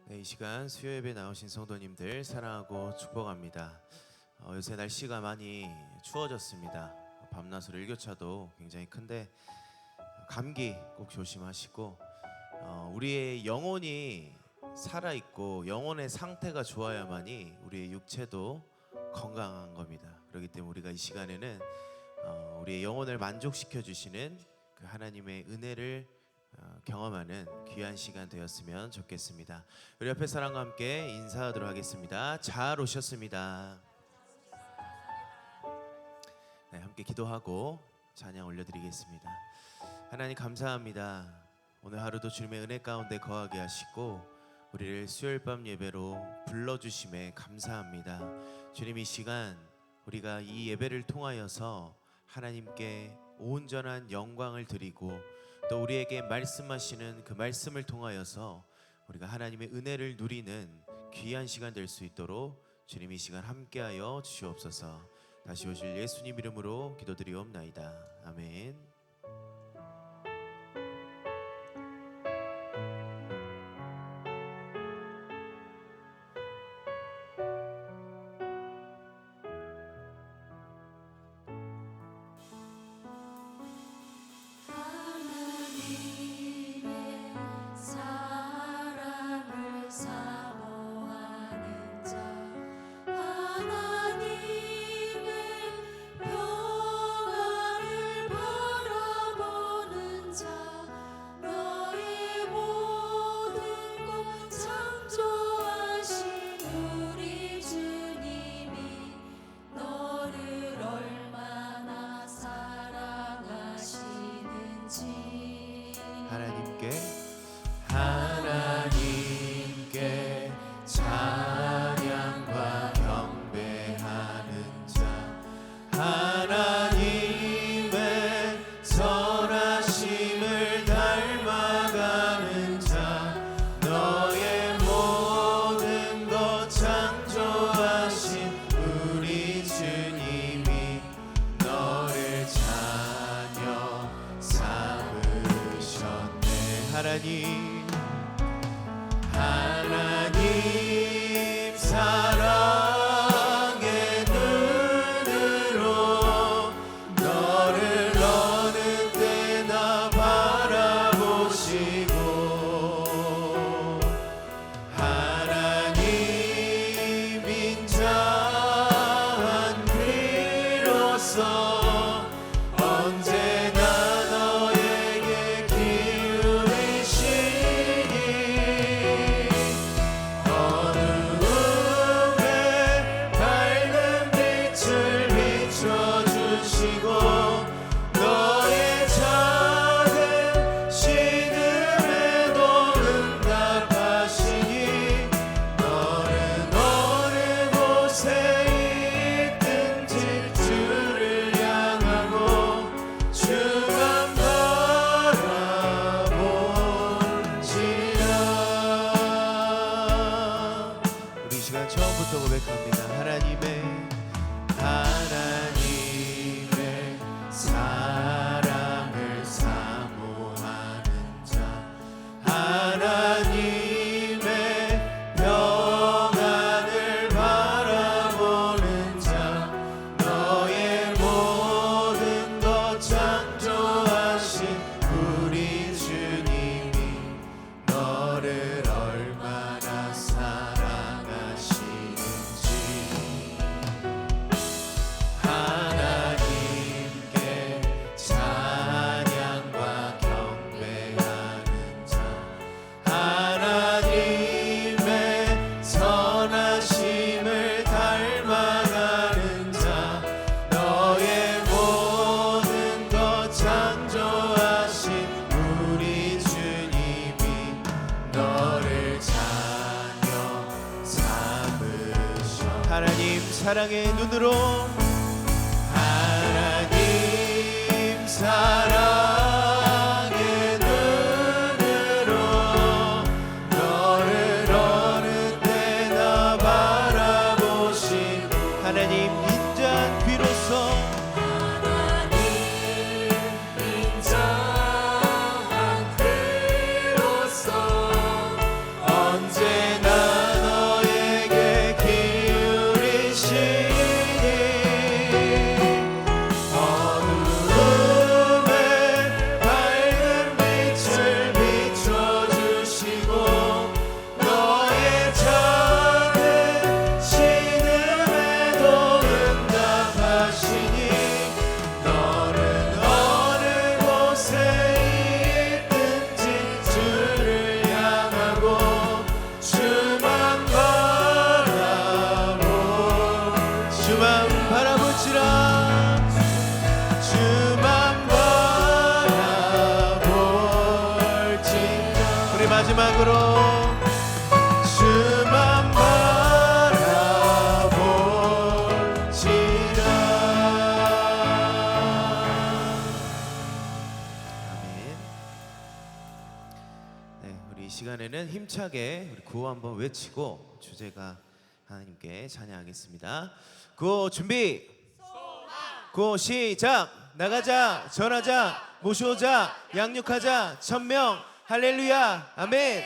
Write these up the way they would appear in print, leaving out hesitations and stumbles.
네, 이 시간 수요 예배 나오신 성도님들 사랑하고 축복합니다. 요새 날씨가 많이 추워졌습니다. 밤낮으로 일교차도 굉장히 큰데 감기 꼭 조심하시고 우리의 영혼이 살아있고 영혼의 상태가 좋아야만이 우리의 육체도 건강한 겁니다. 그렇기 때문에 우리가 이 시간에는 우리의 영혼을 만족시켜 주시는 그 하나님의 은혜를 경험하는 귀한 시간 되었으면 좋겠습니다. 우리 옆에 사람과 함께 인사하도록 하겠습니다. 잘 오셨습니다. 네, 함께 기도하고 찬양 올려드리겠습니다. 하나님 감사합니다. 오늘 하루도 주님의 은혜 가운데 거하게 하시고 우리를 수요일 밤 예배로 불러주심에 감사합니다. 주님, 이 시간 우리가 이 예배를 통하여서 하나님께 온전한 영광을 드리고 또 우리에게 말씀하시는 그 말씀을 통하여서 우리가 하나님의 은혜를 누리는 귀한 시간 될 수 있도록 주님 이 시간 함께하여 주시옵소서. 다시 오실 예수님 이름으로 기도드리옵나이다. 아멘. 하나님께 찬양과 경배하는 자, 하나님의 선하심을 닮아가는 자, 너의 모든 것 창조하신 우리 주님이 너를 자녀 삼으셨네. 하나님 사랑의 눈으로 너를 어느 때나 바라보시고 하나님 인자한 귀로서 언제나 너에게 기울이시니 어두움에 밝은 빛을 비춰주시고 너의 작은 신음에도 응답하시니 너는 어느 곳에 있든지 주를 향하고 주만 바라본지라. 우리 이 시간 처음부터 고백합니다. 하나님의 사랑을 사모하는 자, 하나님의 평안을 바라보는 자, 너의 모든 것 창조하신 우리 주님이 너를 얼마나 사랑하시는지 하나님께 찬양과 경배하는 자, 하나님의 선하심을 닮아가는 자, 너의 모든 것 창조하신 우리 주님이 너를 자녀 삼으셔. 하나님 사랑의 눈으로 하나님 사랑의 눈으로 너를 어느 때나 바라보신 하나님 인자한 귀로서 언제나 이번에는 힘차게 우리 구호 한번 외치고 주제가 하나님께 찬양하겠습니다. 구호 준비. 구호 시작. 나가자, 전하자, 모셔오자, 양육하자, 천명, 할렐루야, 아멘.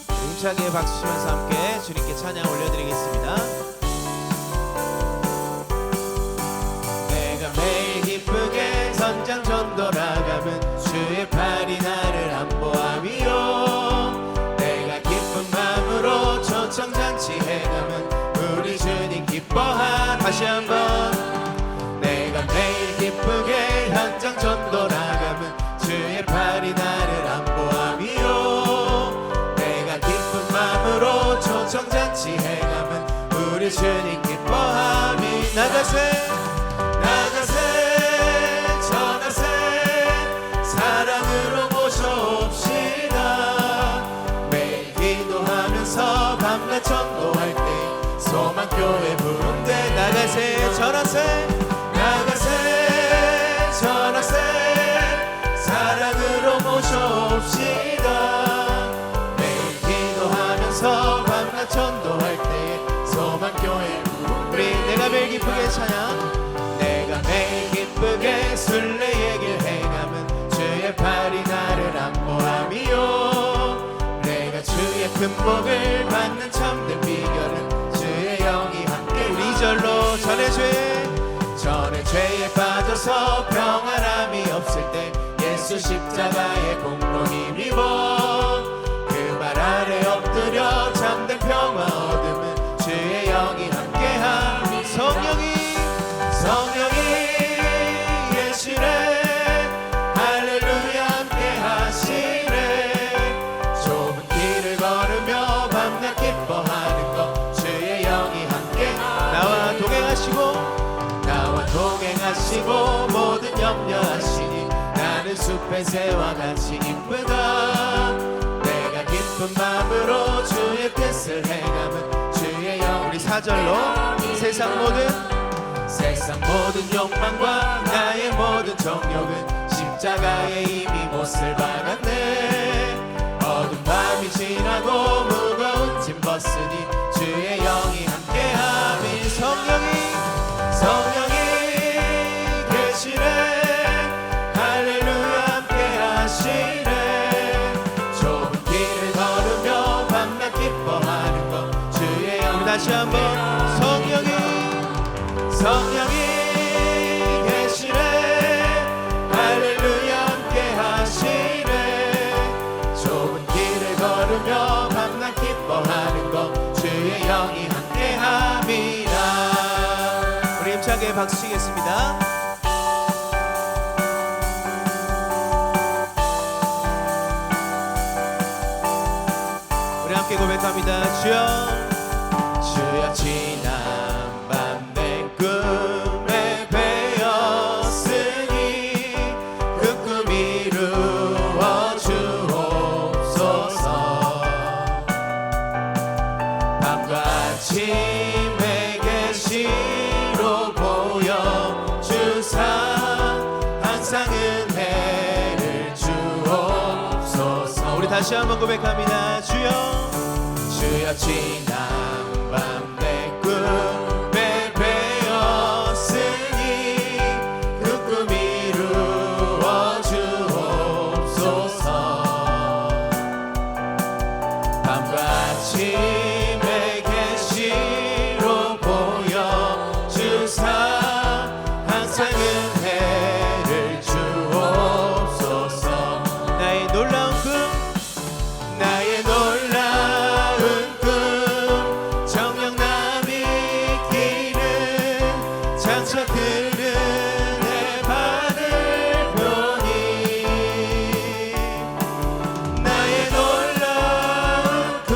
힘차게 박수 치면서 함께 주님께 찬양 올려드리겠습니다. 내가 매일 기쁘게 전장전 돌아가면 주의 팔이 나를 안보함이요. 내가 기쁜 마음으로 초청잔치 해가면 우리 주님 기뻐하. 다시 한번. 내가 매일 기쁘게 현장 전도나가면 주의 팔이 나를 안보함이요. 내가 기쁜 마음으로 초청잔치 해가면 우리 주님 기뻐함이. 나가세 나가세 전하세 사랑으로 모셔옵시다. 매일 기도하면서 밤낮 전도할 때 소망교회 부흥대. 나가세 전하세 나가세 전하세 사랑으로 모셔옵시다. 매일 기도하면서 밤낮 전도할 때 소망교회 우리 내가 매일 기쁘게 찬양. 내가 매일 기쁘게 순례의 길 행하면 주의 팔이 나를 안보함이요. 내가 주의 큰 복을 받는 참된 비결은 주의 영이 함께. 우리 2절로 전의 죄에 빠져서 평안함이 없을 때 예수 십자가의 공로 힘입어 그 발 아래 엎드려 참된 평화 얻으면 주의 영이 함께함. 성령이 계시네. 할렐루야 함께하시네. 좁은 길을 걸으며 밤낮 기뻐하는 것 주의 영이 함께. 나와 동행하시고 모든 염려하시니 나는 숲의 새와 같이 기쁘다. 내가 기쁜 마음으로 주의 뜻을 행하면 주의 영. 우리 4절로 세상 모든 욕망과 나의 모든 정욕은 십자가에 이미 못을 박았네. 어두운 밤이 지나고 무거운 짐 벗으니 주의 영이 함께하니. 성령이 계시네. 할렐루야 함께하시네. 좁은 길을 걸으며 밤낮 기뻐하는 것 주의 영. 다시 한번. 성령이 계시네. 할렐루야 함께하시네. 좁은 길을 걸으며 밤낮 기뻐하는 것 주의 영이 함께함이라. 우리 힘차게 박수 치겠습니다. 우리 함께 고백합니다. 주여 지난 밤 내 꿈에 배었으니 그 꿈 이루어 주옵소서. 밤과 아침에 계시로 보여 주사 항상 은혜를 주옵소서. 우리 다시 한번 고백합니다. 주여 지난 밤 내 꿈에 배었으니 그 꿈 이루어 주옵소서. 밤과 아침에 계시로 보여 주사 항상 은혜를 주옵소서. 나의 놀라운 꿈 정령남이 기는 장차 큰 은혜 받을 편이. 나의 놀라운 꿈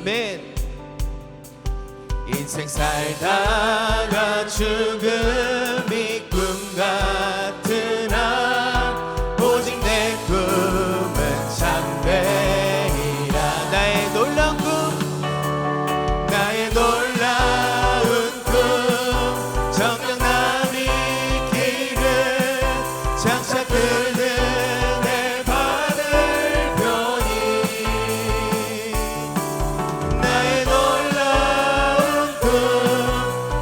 아멘. 인생 살다가 죽음이 꿈 같으나 오직 내 꿈은 참되리라. 나의 놀라운 꿈, 나의 놀라운 꿈, 정녕 남이 길을 장차 그는 내 바늘 편이. 나의 놀라운 꿈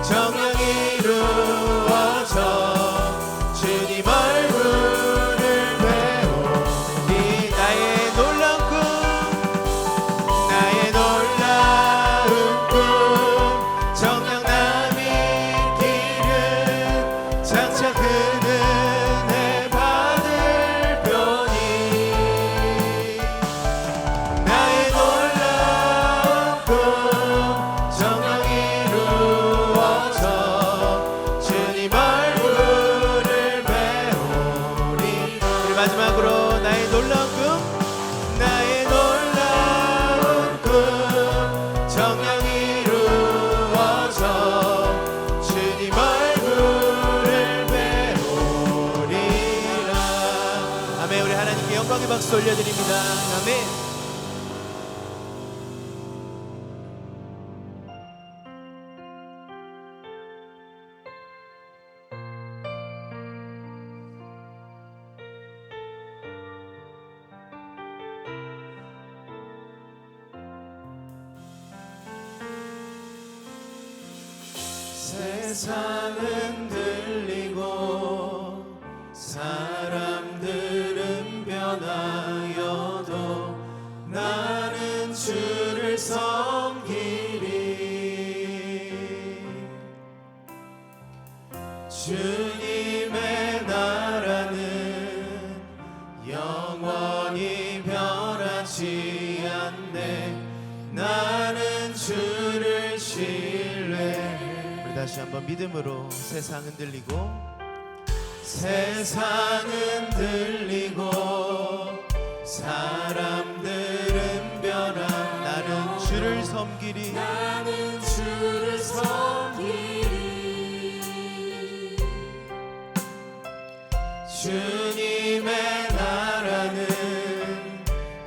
정녕 이루어져 주님 얼굴을 배우니. 나의 놀라운 꿈, 나의 놀라운 꿈, 정녕 남이 길은 장차 그는 내 바늘 편이. 나의 놀라운 꿈 정녕 이루어져 주님 얼굴을 배우리. 우리 마지막으로 나의 놀라운 꿈, 나의 놀라운 꿈 정녕 이루어져 주님 얼굴을 배우리라. 아멘. 우리 하나님께 영광의 박수 올려드립니다. 아멘. 세상은 들리고 사람들은 변하여도 나는 주를 섬기리. 주님의 나라는 영원히 변하지 않네. 나는 주를 신뢰. 다시 한번 믿음으로. 세상은 들리고 세상은 들리고 사람들은 변한 나는 주를 섬기리. 나는 주를 섬기리. 주님의 나라는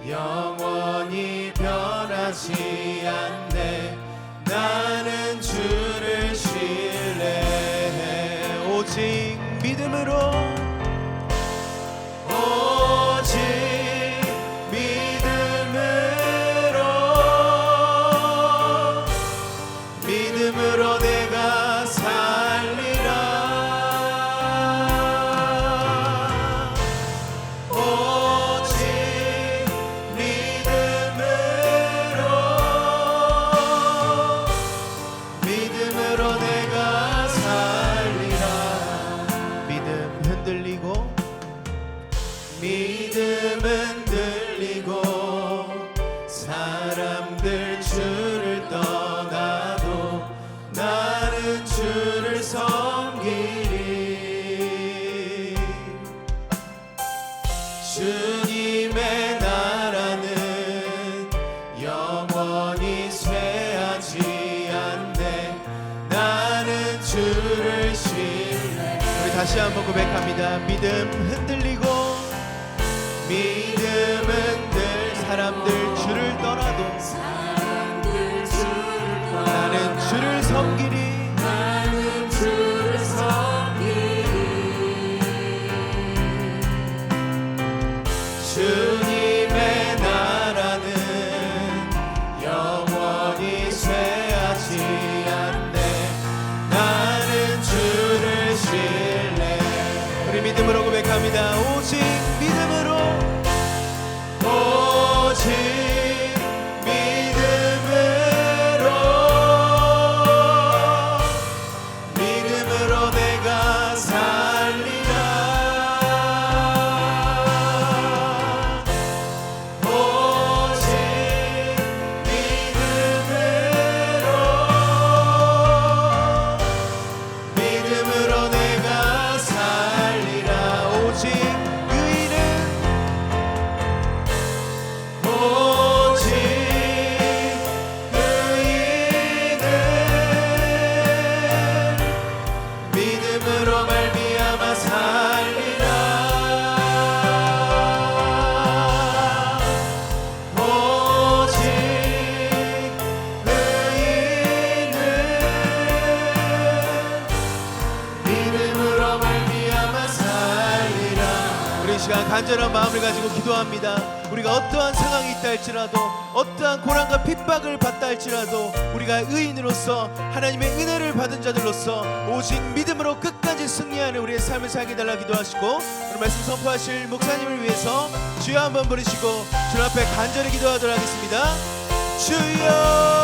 영원히 변하지 않네. 나는 주를 신뢰해. 오직 믿음으로, 오직 믿음으로, 믿음으로 내가 살리라. 오직 믿음으로, 믿음으로 내가 살리라. 믿음 흔들리고, 믿음은 들리고 사람들 주를 떠나도 나는 주를 섬기리. 주님의 나라는 영원히 쇠하지 않네. 나는 주를 신뢰. 우리 다시 한번 고백합니다. 믿음 흔들리고 믿음은 늘 사람들 주를 떠나도 나는 주를 섬기리. 나는 주를 섬기리. 주님의 나라는 영원히 쇠하지 않네. 나는 주를 신뢰. 우리 믿음으로 고백합니다. 오직 믿음으로, 오직 믿음으로, 믿음으로 내가 살리라. 간절한 마음을 가지고 기도합니다. 우리가 어떠한 상황이 있다 할지라도, 어떠한 고난과 핍박을 받다 할지라도, 우리가 의인으로서 하나님의 은혜를 받은 자들로서 오직 믿음으로 끝까지 승리하는 우리의 삶을 살게 달라 기도하시고, 오늘 말씀 선포하실 목사님을 위해서 주여 한번 부르시고 주 앞에 간절히 기도하도록 하겠습니다. 주여.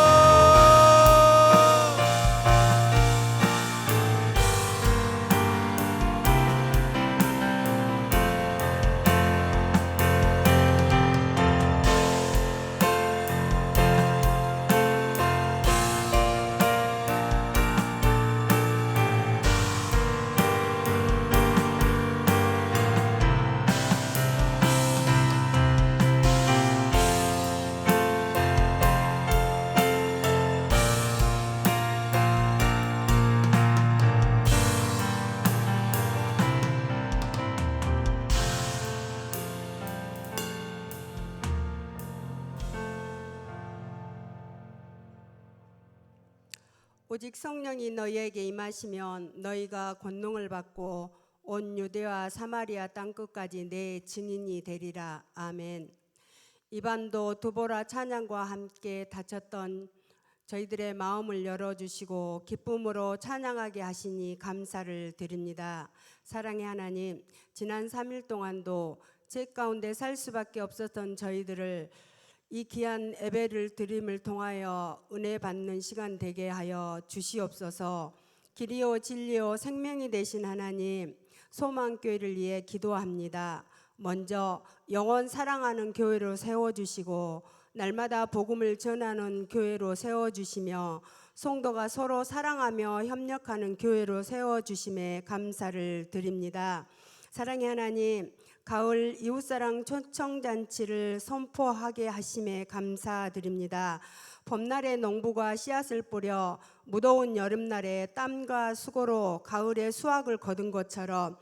오직 성령이 너희에게 임하시면 너희가 권능을 받고 온 유대와 사마리아 땅끝까지 내 증인이 되리라. 아멘. 이 밤도 두보라 찬양과 함께 다쳤던 저희들의 마음을 열어주시고 기쁨으로 찬양하게 하시니 감사를 드립니다. 사랑의 하나님, 지난 3일 동안도 제 가운데 살 수밖에 없었던 저희들을 이 귀한 예배를 드림을 통하여 은혜 받는 시간 되게 하여 주시옵소서. 길이요 진리요 생명이 되신 하나님, 소망교회를 위해 기도합니다. 먼저 영원 사랑하는 교회로 세워주시고 날마다 복음을 전하는 교회로 세워주시며 성도가 서로 사랑하며 협력하는 교회로 세워주심에 감사를 드립니다. 사랑의 하나님, 가을 이웃사랑 초청잔치를 선포하게 하심에 감사드립니다. 봄날의 농부가 씨앗을 뿌려 무더운 여름날에 땀과 수고로 가을에 수확을 거둔 것처럼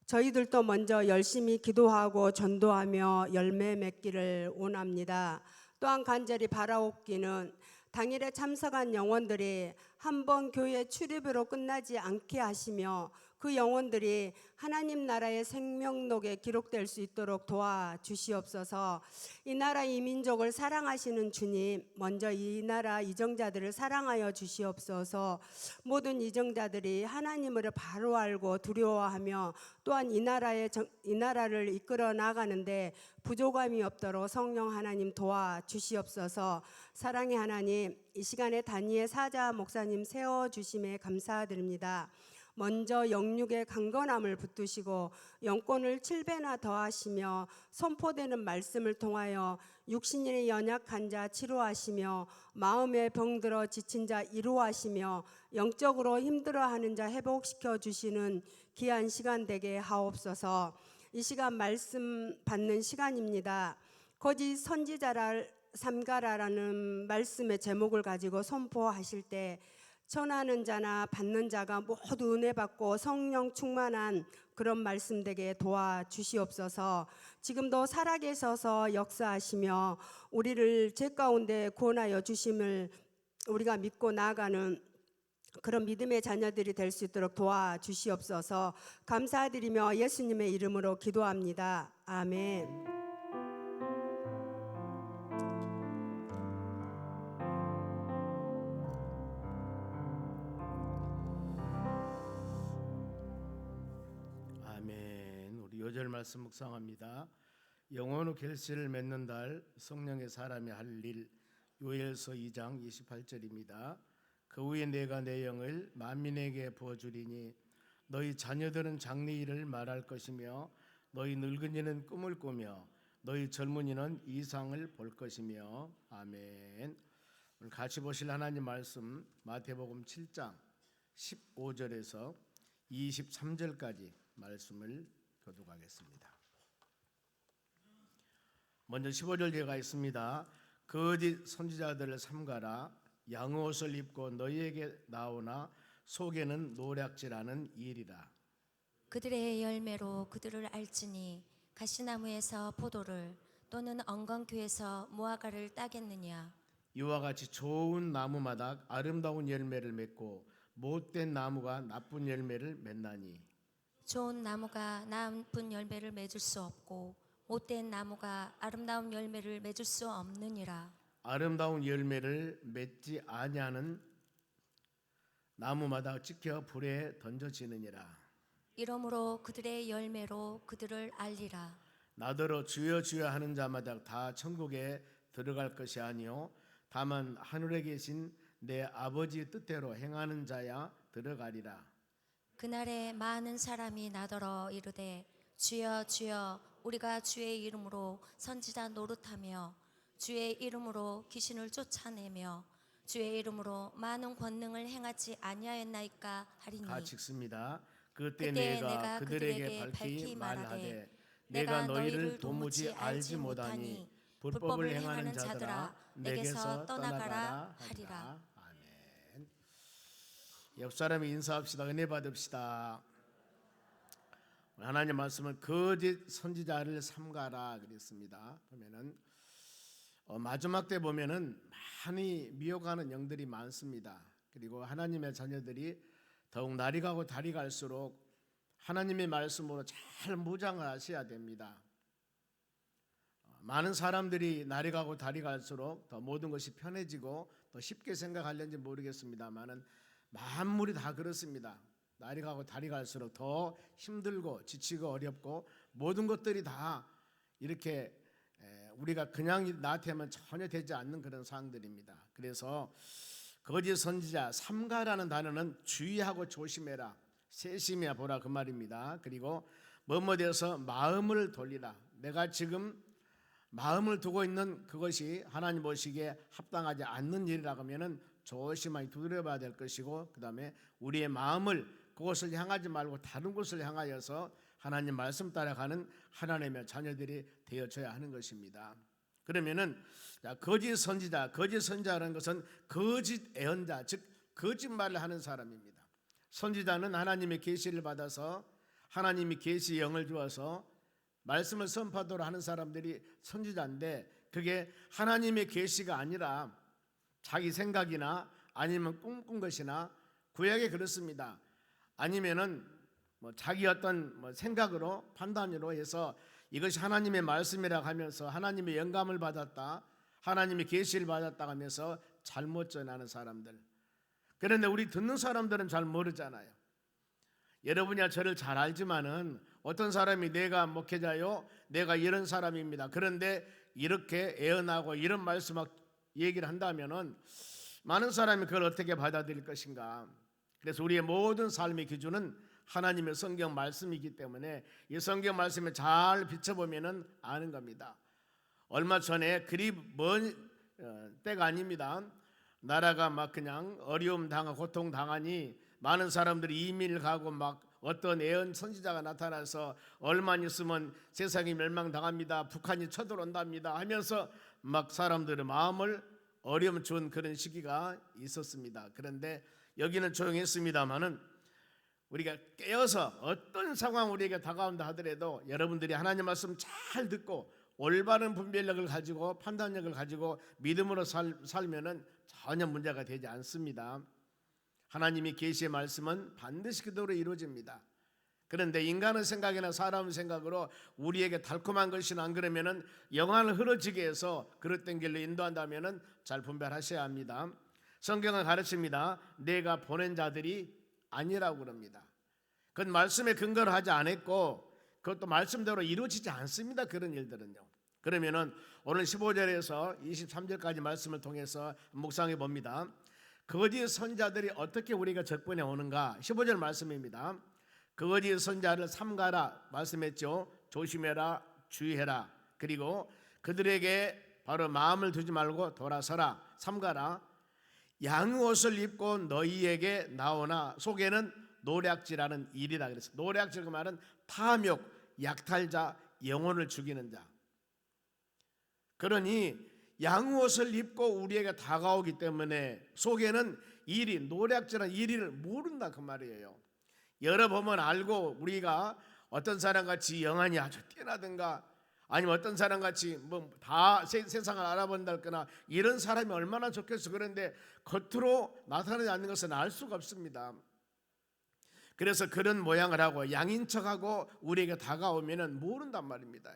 저희들도 먼저 열심히 기도하고 전도하며 열매 맺기를 원합니다. 또한 간절히 바라옵기는 당일에 참석한 영혼들이 한 번 교회 출입으로 끝나지 않게 하시며 그 영혼들이 하나님 나라의 생명록에 기록될 수 있도록 도와주시옵소서. 이 나라 이 민족을 사랑하시는 주님, 먼저 이 나라 이정자들을 사랑하여 주시옵소서. 모든 이정자들이 하나님을 바로 알고 두려워하며 또한 이 나라를 이끌어 나가는데 부족함이 없도록 성령 하나님 도와주시옵소서. 사랑의 하나님, 이 시간에 단위의 사자 목사님 세워주심에 감사드립니다. 먼저 영육의 강건함을 붙드시고 영권을 7배나 더하시며 선포되는 말씀을 통하여 육신의 연약한 자 치료하시며 마음에 병들어 지친 자 이루하시며 영적으로 힘들어하는 자 회복시켜 주시는 귀한 시간 되게 하옵소서. 이 시간 말씀 받는 시간입니다. 거짓 선지자를 삼가라라는 말씀의 제목을 가지고 선포하실 때 전하는 자나 받는 자가 모두 은혜 받고 성령 충만한 그런 말씀 되게 도와주시옵소서. 지금도 살아계셔서 역사하시며 우리를 죄 가운데 구원하여 주심을 우리가 믿고 나아가는 그런 믿음의 자녀들이 될 수 있도록 도와주시옵소서. 감사드리며 예수님의 이름으로 기도합니다. 아멘. 요절 말씀 묵상합니다. 영원의 결실을 맺는 달 성령의 사람이 할 일, 요엘서 2장 28절입니다. 그 후에 내가 내 영을 만민에게 부어주리니 너희 자녀들은 장래일을 말할 것이며 너희 늙은이는 꿈을 꾸며 너희 젊은이는 이상을 볼 것이며. 아멘. 오늘 같이 보실 하나님 말씀 마태복음 7장 15절에서 23절까지 말씀을 교독하겠습니다. 먼저 15절 제가 있습니다. 거짓 선지자들을 삼가라. 양옷을 입고 너희에게 나오나 속에는 노략질하는 일이라. 그들의 열매로 그들을 알지니 가시나무에서 포도를 또는 엉겅퀴에서 무화과를 따겠느냐. 이와 같이 좋은 나무마다 아름다운 열매를 맺고 못된 나무가 나쁜 열매를 맺나니. 좋은 나무가 나쁜 열매를 맺을 수 없고 못된 나무가 아름다운 열매를 맺을 수 없느니라. 아름다운 열매를 맺지 아니하는 나무마다 찍혀 불에 던져지느니라. 이러므로 그들의 열매로 그들을 알리라. 나더러 주여 주여 하는 자마다 다 천국에 들어갈 것이 아니요 다만 하늘에 계신 내 아버지의 뜻대로 행하는 자야 들어가리라. 그날에 많은 사람이 나더러 이르되 주여 주여 우리가 주의 이름으로 선지자 노릇하며 주의 이름으로 귀신을 쫓아내며 주의 이름으로 많은 권능을 행하지 아니하였나이까 하리니. 같이 읽습니다. 그때 그때 내가 그들에게 밝히 말하되 내가 너희를 도무지 알지 못하니 불법을 행하는 자들아 내게서 떠나가라 하리라. 아멘. 옆 사람이 인사합시다. 은혜 받읍시다. 하나님 말씀은 거짓 선지자를 삼가라 그랬습니다. 그러면은 마지막 때 보면은 많이 미혹하는 영들이 많습니다. 그리고 하나님의 자녀들이 더욱 날이 가고 달이 갈수록 하나님의 말씀으로 잘 무장을 하셔야 됩니다. 많은 사람들이 날이 가고 달이 갈수록 더 모든 것이 편해지고 더 쉽게 생각하려는지 모르겠습니다만은 만물이 다 그렇습니다. 날이 가고 달이 갈수록 더 힘들고 지치고 어렵고 모든 것들이 다 이렇게 우리가 그냥 나한테만 전혀 되지 않는 그런 상황들입니다. 그래서 거짓 선지자 삼가라는 단어는 주의하고 조심해라, 세심해 보라 그 말입니다. 그리고 뭐뭐되어서 마음을 돌리라. 내가 지금 마음을 두고 있는 그것이 하나님 보시기에 합당하지 않는 일이라고 하면은 조심하게 두드려봐야 될 것이고, 그 다음에 우리의 마음을 그것을 향하지 말고 다른 곳을 향하여서 하나님 말씀 따라가는 하나님의 자녀들이 되어져야 하는 것입니다. 그러면은 거짓 선지자, 거짓 선지자라는 것은 거짓 예언자, 즉 거짓말을 하는 사람입니다. 선지자는 하나님의 계시를 받아서 하나님이 계시 영을 주어서 말씀을 선포하도록 하는 사람들이 선지자인데, 그게 하나님의 계시가 아니라 자기 생각이나 아니면 꿈꾼 것이나 구약에 그렇습니다. 아니면은 자기 어떤 생각으로 판단으로 해서 이것이 하나님의 말씀이라고 하면서 하나님의 영감을 받았다, 하나님의 계시를 받았다 하면서 잘못 전하는 사람들. 그런데 우리 듣는 사람들은 잘 모르잖아요. 여러분이야 저를 잘 알지만은 어떤 사람이 내가 목회자요, 내가 이런 사람입니다, 그런데 이렇게 예언하고 이런 말씀 막 얘기를 한다면은 많은 사람이 그걸 어떻게 받아들일 것인가. 그래서 우리의 모든 삶의 기준은 하나님의 성경 말씀이기 때문에 이 성경 말씀에 잘 비춰보면은 아는 겁니다. 얼마 전에 그리 먼 때가 아닙니다. 나라가 막 그냥 어려움 당하고 고통 당하니 많은 사람들이 이민을 가고 막 어떤 예언 선지자가 나타나서 얼마 있으면 세상이 멸망당합니다, 북한이 쳐들어온답니다 하면서 막 사람들의 마음을 어려움 준 그런 시기가 있었습니다. 그런데 여기는 조용했습니다마는 우리가 깨어서 어떤 상황 우리에게 다가온다 하더라도 여러분들이 하나님 말씀 잘 듣고 올바른 분별력을 가지고 판단력을 가지고 믿음으로 살면은 전혀 문제가 되지 않습니다. 하나님이 계시의 말씀은 반드시 그대로 이루어집니다. 그런데 인간의 생각이나 사람의 생각으로 우리에게 달콤한 것이나 안 그러면은 영안을 흐려지게 해서 그릇된 길로 인도한다면은 잘 분별하셔야 합니다. 성경은 가르칩니다. 내가 보낸 자들이 아니라고 그럽니다. 그건 말씀에 근거를 하지 않았고 그것도 말씀대로 이루어지지 않습니다. 그런 일들은요. 그러면은 오늘 15절에서 23절까지 말씀을 통해서 묵상해 봅니다. 거짓 선자들이 어떻게 우리가 적분해 오는가. 15절 말씀입니다. 거짓 선자를 삼가라 말씀했죠. 조심해라, 주의해라. 그리고 그들에게 바로 마음을 두지 말고 돌아서라, 삼가라. 양옷을 입고 너희에게 나오나 속에는 노략질하는 일이라 그랬어요. 노략질 그 말은 탐욕, 약탈자, 영혼을 죽이는 자. 그러니 양옷을 입고 우리에게 다가오기 때문에 속에는 일이, 노략질한 일을 모른다 그 말이에요. 열어보면 알고 우리가 어떤 사람같이 영안이 아주 뛰어나든가 아니면 어떤 사람같이 뭐 다 세상을 알아본다거나 이런 사람이 얼마나 좋겠어. 그런데 겉으로 나타나지 않는 것은 알 수가 없습니다. 그래서 그런 모양을 하고 양인 척하고 우리에게 다가오면은 모른단 말입니다.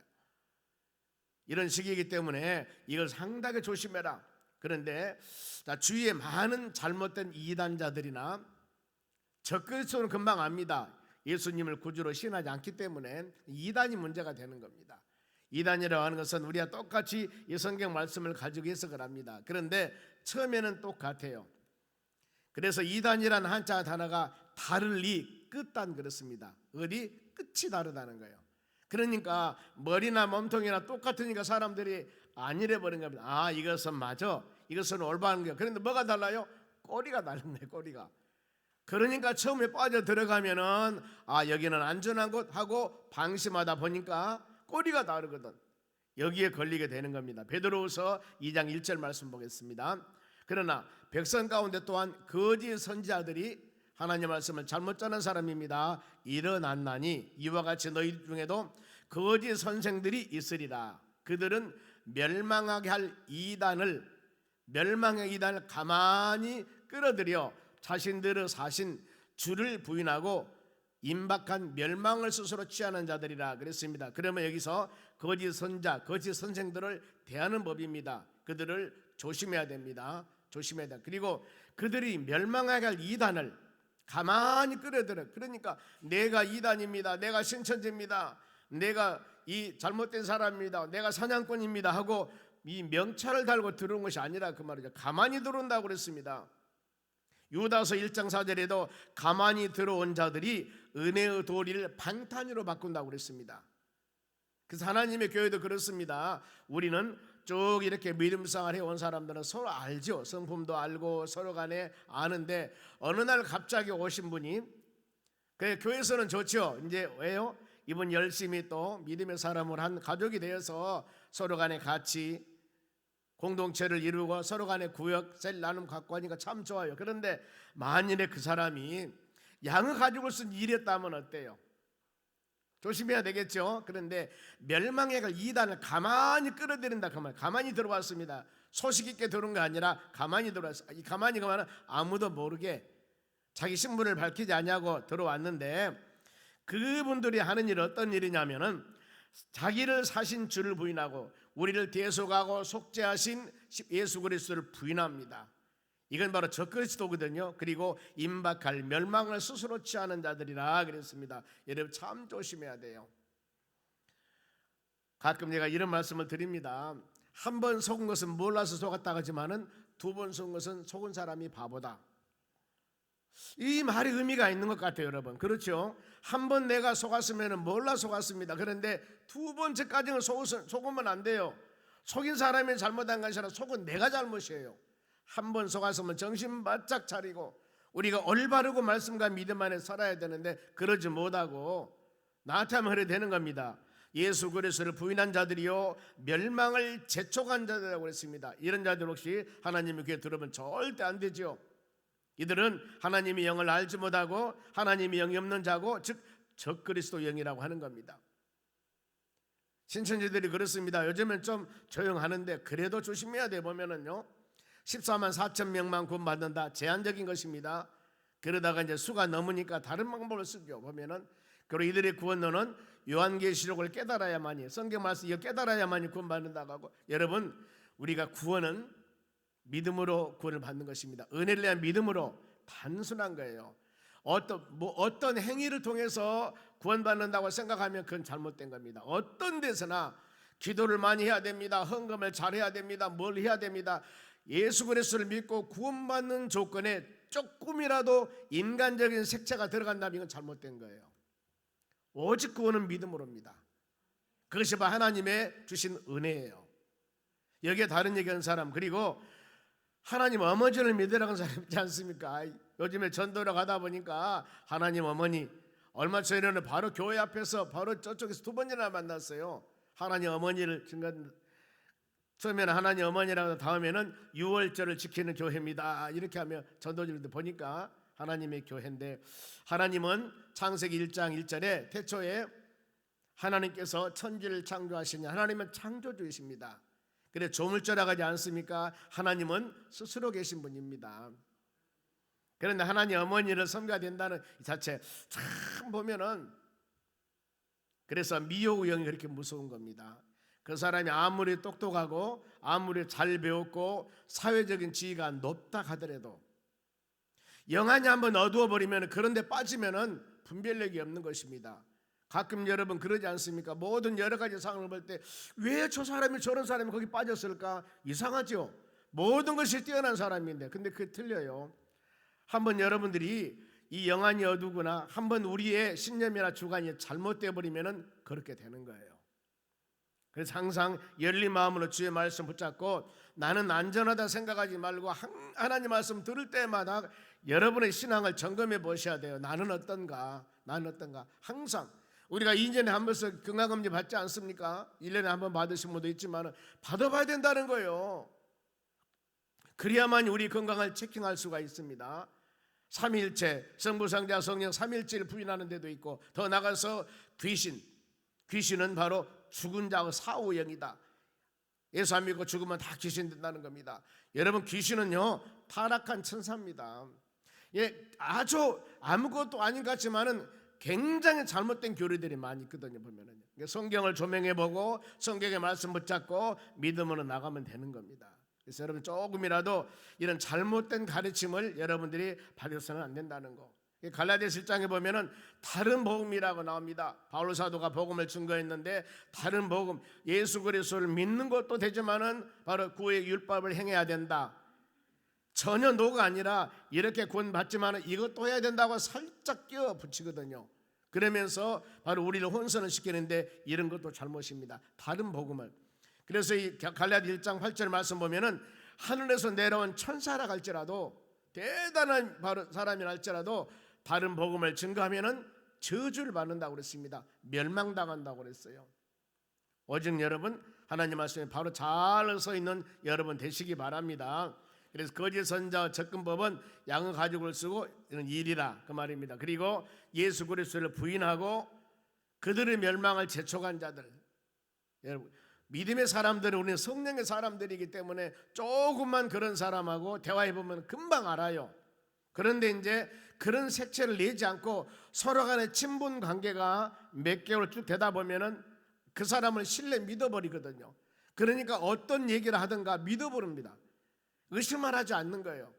이런 식이기 때문에 이걸 상당히 조심해라. 그런데 주위에 많은 잘못된 이단자들이나 적그리스도는 금방 압니다. 예수님을 구주로 신하지 않기 때문에 이단이 문제가 되는 겁니다. 이단이라고 하는 것은 우리가 똑같이 이 성경 말씀을 가지고 해석을 합니다. 그런데 처음에는 똑같아요. 그래서 이단이라는 한자 단어가 다를리 끝단 그렇습니다. 어디 끝이 다르다는 거예요. 그러니까 머리나 몸통이나 똑같으니까 사람들이 안 이래버린 겁니다. 아, 이것은 맞아, 이것은 올바른 거야. 그런데 뭐가 달라요? 꼬리가 다르네, 꼬리가. 그러니까 처음에 빠져 들어가면은 아, 여기는 안전한 곳 하고 방심하다 보니까 꼬리가 다르거든. 여기에 걸리게 되는 겁니다. 베드로후서 2장 1절 말씀 보겠습니다. 그러나 백성 가운데 또한 거짓 선지자들이 하나님 말씀을 잘못 전한 사람입니다. 일어났나니 이와 같이 너희 중에도 거짓 선생들이 있으리라. 그들은 멸망하게 할 이단을 가만히 끌어들여 자신들의 사신 주를 부인하고 임박한 멸망을 스스로 취하는 자들이라 그랬습니다. 그러면 여기서 거짓 선자, 거짓 선생들을 대하는 법입니다. 그들을 조심해야 됩니다. 조심해야 돼. 그리고 그들이 멸망하게 할 이단을 가만히 끌어들여. 그러니까 내가 이단입니다, 내가 신천지입니다, 내가 이 잘못된 사람입니다, 내가 사냥꾼입니다 하고 이 명찰을 달고 들어온 것이 아니라 그 말이죠. 가만히 들어온다고 그랬습니다. 유다서 1장 4절에도 가만히 들어온 자들이 은혜의 도리를 방탄으로 바꾼다고 그랬습니다. 그래서 하나님의 교회도 그렇습니다. 우리는 쭉 이렇게 믿음 생활 해온 사람들은 서로 알죠. 성품도 알고 서로 간에 아는데 어느 날 갑자기 오신 분이 그 교회에서는 좋죠. 이제 왜요? 이분 열심히 또 믿음의 사람을 한 가족이 되어서 서로 간에 같이 공동체를 이루고 서로 간에 구역 셀 나눔 갖고 하니까 참 좋아요. 그런데 만일에 그 사람이 양의 가죽을 쓴 일이었다면 어때요? 조심해야 되겠죠. 그런데 멸망의 이단을 가만히 끌어들인다 그 말. 가만히 들어왔습니다. 소식 있게 들어온 게 아니라 가만히 들어왔어. 이 가만히 그 말은 아무도 모르게 자기 신분을 밝히지 않냐고 들어왔는데 그분들이 하는 일은 어떤 일이냐면은 자기를 사신 주를 부인하고 우리를 대속하고 속죄하신 예수 그리스도를 부인합니다. 이건 바로 적그리스도거든요. 그리고 임박할 멸망을 스스로 취하는 자들이라 그랬습니다. 여러분 참 조심해야 돼요. 가끔 제가 이런 말씀을 드립니다. 한 번 속은 것은 몰라서 속았다 하지만은 두 번 속은 것은 속은 사람이 바보다. 이 말이 의미가 있는 것 같아요, 여러분. 그렇죠? 한 번 내가 속았으면 몰라 속았습니다. 그런데 두 번째까지는 속으면 안 돼요. 속인 사람이 잘못한 것이 아니라 속은 내가 잘못이에요. 한 번 속았으면 정신 바짝 차리고 우리가 올바르고 말씀과 믿음 안에 살아야 되는데 그러지 못하고 나한테 하면 그래 되는 겁니다. 예수 그리스도를 부인한 자들이요 멸망을 재촉한 자들이라고 했습니다. 이런 자들 혹시 하나님의 귀에 들으면 절대 안 되죠. 이들은 하나님의 영을 알지 못하고 하나님의 영이 없는 자고 즉 적그리스도 영이라고 하는 겁니다. 신천지들이 그렇습니다. 요즘은 좀 조용하는데 그래도 조심해야 돼. 보면은요 14만 4천 명만 구원받는다. 제한적인 것입니다. 그러다가 이제 수가 넘으니까 다른 방법을 쓰죠. 보면은 그리고 이들의 구원론은 요한계시록을 깨달아야만이 성경 말씀 이거 깨달아야만이 구원받는다고 하고 여러분 우리가 구원은 믿음으로 구원을 받는 것입니다. 은혜를 위한 믿음으로 단순한 거예요. 어떤 행위를 통해서 구원받는다고 생각하면 그건 잘못된 겁니다. 어떤 데서나 기도를 많이 해야 됩니다. 헌금을 잘해야 됩니다. 뭘 해야 됩니다. 예수 그리스도를 믿고 구원받는 조건에 조금이라도 인간적인 색채가 들어간다면 이건 잘못된 거예요. 오직 구원은 믿음으로입니다. 그것이 바로 하나님의 주신 은혜예요. 여기에 다른 얘기하는 사람 그리고 하나님 어머니를 믿으라는 사람 있지 않습니까? 요즘에 전도를 가다 보니까 하나님 어머니 얼마 전에는 바로 교회 앞에서 바로 저쪽에서 두 번이나 만났어요. 하나님 어머니를 처음에는 하나님 어머니라고 다음에는 유월절을 지키는 교회입니다. 이렇게 하며 전도지들 보니까 하나님의 교회인데 하나님은 창세기 1장 1절에 태초에 하나님께서 천지를 창조하시냐 하나님은 창조주이십니다. 그래 조물주라고 하지 않습니까? 하나님은 스스로 계신 분입니다. 그런데 하나님 어머니를 섬겨야 된다는 이 자체 참 보면은, 그래서 미혹의 영이 그렇게 무서운 겁니다. 그 사람이 아무리 똑똑하고 아무리 잘 배웠고 사회적인 지위가 높다 하더라도 영안이 한번 어두워버리면, 그런데 빠지면은 분별력이 없는 것입니다. 가끔 여러분 그러지 않습니까? 모든 여러 가지 상황을 볼 때 왜 저 사람이 저런 사람이 거기 빠졌을까? 이상하죠. 모든 것이 뛰어난 사람인데, 근데 그게 틀려요. 한번 여러분들이 이 영안이 어두거나 한번 우리의 신념이나 주관이 잘못되어 버리면은 그렇게 되는 거예요. 그래서 항상 열린 마음으로 주의 말씀 붙잡고, 나는 안전하다 생각하지 말고 하나님 말씀 들을 때마다 여러분의 신앙을 점검해 보셔야 돼요. 나는 어떤가? 나는 어떤가? 항상 우리가 2년에 한 번씩 건강검진 받지 않습니까? 1년에 한 번 받으신 분도 있지만 받아봐야 된다는 거예요. 그래야만 우리 건강을 체킹할 수가 있습니다. 삼위일체, 성부, 성자, 성령 삼위일체를 부인하는 데도 있고, 더 나가서 귀신은 바로 죽은 자의 사후영이다. 예수 안 믿고 죽으면 다 귀신 된다는 겁니다. 여러분, 귀신은요 타락한 천사입니다. 예, 아주 아무것도 아닌 것 같지만은 굉장히 잘못된 교리들이 많이 있거든요. 보면은 성경을 조명해보고 성경의 말씀 붙잡고 믿음으로 나가면 되는 겁니다. 그래서 여러분, 조금이라도 이런 잘못된 가르침을 여러분들이 받아서는 안 된다는 거. 갈라디아서 1장에 보면은 다른 복음이라고 나옵니다. 바울 사도가 복음을 증거했는데, 다른 복음, 예수 그리스도를 믿는 것도 되지만은 바로 구의 율법을 행해야 된다. 전혀 노가 아니라 이렇게 구원받지만은 이것도 해야 된다고 살짝 끼워 붙이거든요. 그러면서 바로 우리를 혼선을 시키는데, 이런 것도 잘못입니다. 다른 복음을. 그래서 이 갈라디아 1장 8절 말씀 보면은, 하늘에서 내려온 천사라 할지라도, 대단한 바로 사람이라 할지라도 다른 복음을 증거하면은 저주를 받는다고 그랬습니다. 멸망당한다고 그랬어요. 오직 여러분, 하나님 말씀에 바로 잘 서 있는 여러분 되시기 바랍니다. 그래서 거짓 선자 접근법은 양의 가죽을 쓰고 이런 일이라 그 말입니다. 그리고 예수 그리스도를 부인하고 그들의 멸망을 재촉한 자들, 여러분, 믿음의 사람들은 우리는 성령의 사람들이기 때문에 조금만 그런 사람하고 대화해보면 금방 알아요. 그런데 이제 그런 색채를 내지 않고 서로 간의 친분 관계가 몇 개월 쭉 되다 보면은 그 사람을 신뢰 믿어버리거든요. 그러니까 어떤 얘기를 하든가 믿어버립니다. 의심을 하지 않는 거예요.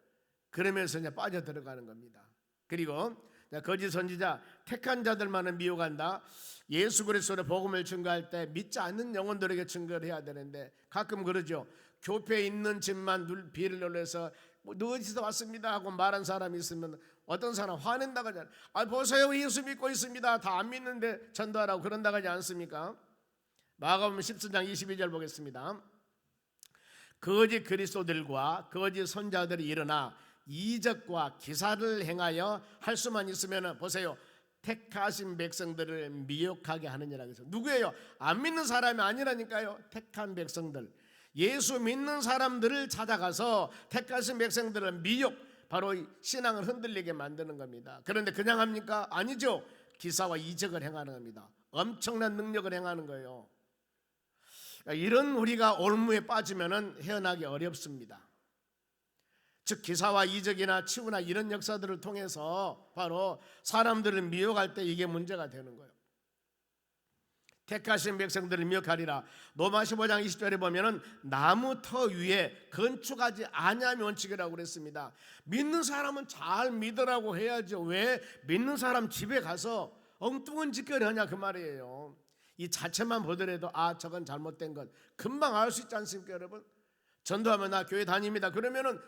그러면서 이제 빠져 들어가는 겁니다. 그리고 거짓 선지자, 택한 자들만은 미혹한다. 예수 그리스도의 복음을 증거할 때 믿지 않는 영혼들에게 증거를 해야 되는데, 가끔 그러죠. 교회에 있는 집만 비를 눌러서 너 어디서 왔습니다 하고 말한 사람이 있으면 어떤 사람 화낸다고 하잖아요. 보세요, 예수 믿고 있습니다. 다 안 믿는데 전도하라고 그런다고 하지 않습니까? 마가복음 14장 22절 보겠습니다. 거짓 그리스도들과 거짓 선자들이 일어나 이적과 기사를 행하여 할 수만 있으면, 보세요, 택하신 백성들을 미혹하게 하느니라. 그래서 누구예요? 안 믿는 사람이 아니라니까요. 택한 백성들, 예수 믿는 사람들을 찾아가서 택하신 백성들을 미혹, 바로 신앙을 흔들리게 만드는 겁니다. 그런데 그냥 합니까? 아니죠. 기사와 이적을 행하는 겁니다. 엄청난 능력을 행하는 거예요. 이런 우리가 올무에 빠지면은 헤어나기 어렵습니다. 즉 기사와 이적이나 치유나 이런 역사들을 통해서 바로 사람들을 미혹할 때 이게 문제가 되는 거예요. 택하신 백성들을 미혹하리라. 로마 15장 20절에 보면은 나무 터 위에 건축하지 아니함이 원칙이라고 그랬습니다. 믿는 사람은 잘 믿으라고 해야죠. 왜 믿는 사람 집에 가서 엉뚱한 짓거리 하냐 그 말이에요. 이 자체만 보더라도 저건 잘못된 것 금방 알 수 있지 않습니까, 여러분? 전도하면 나 교회 다닙니다. 그러면은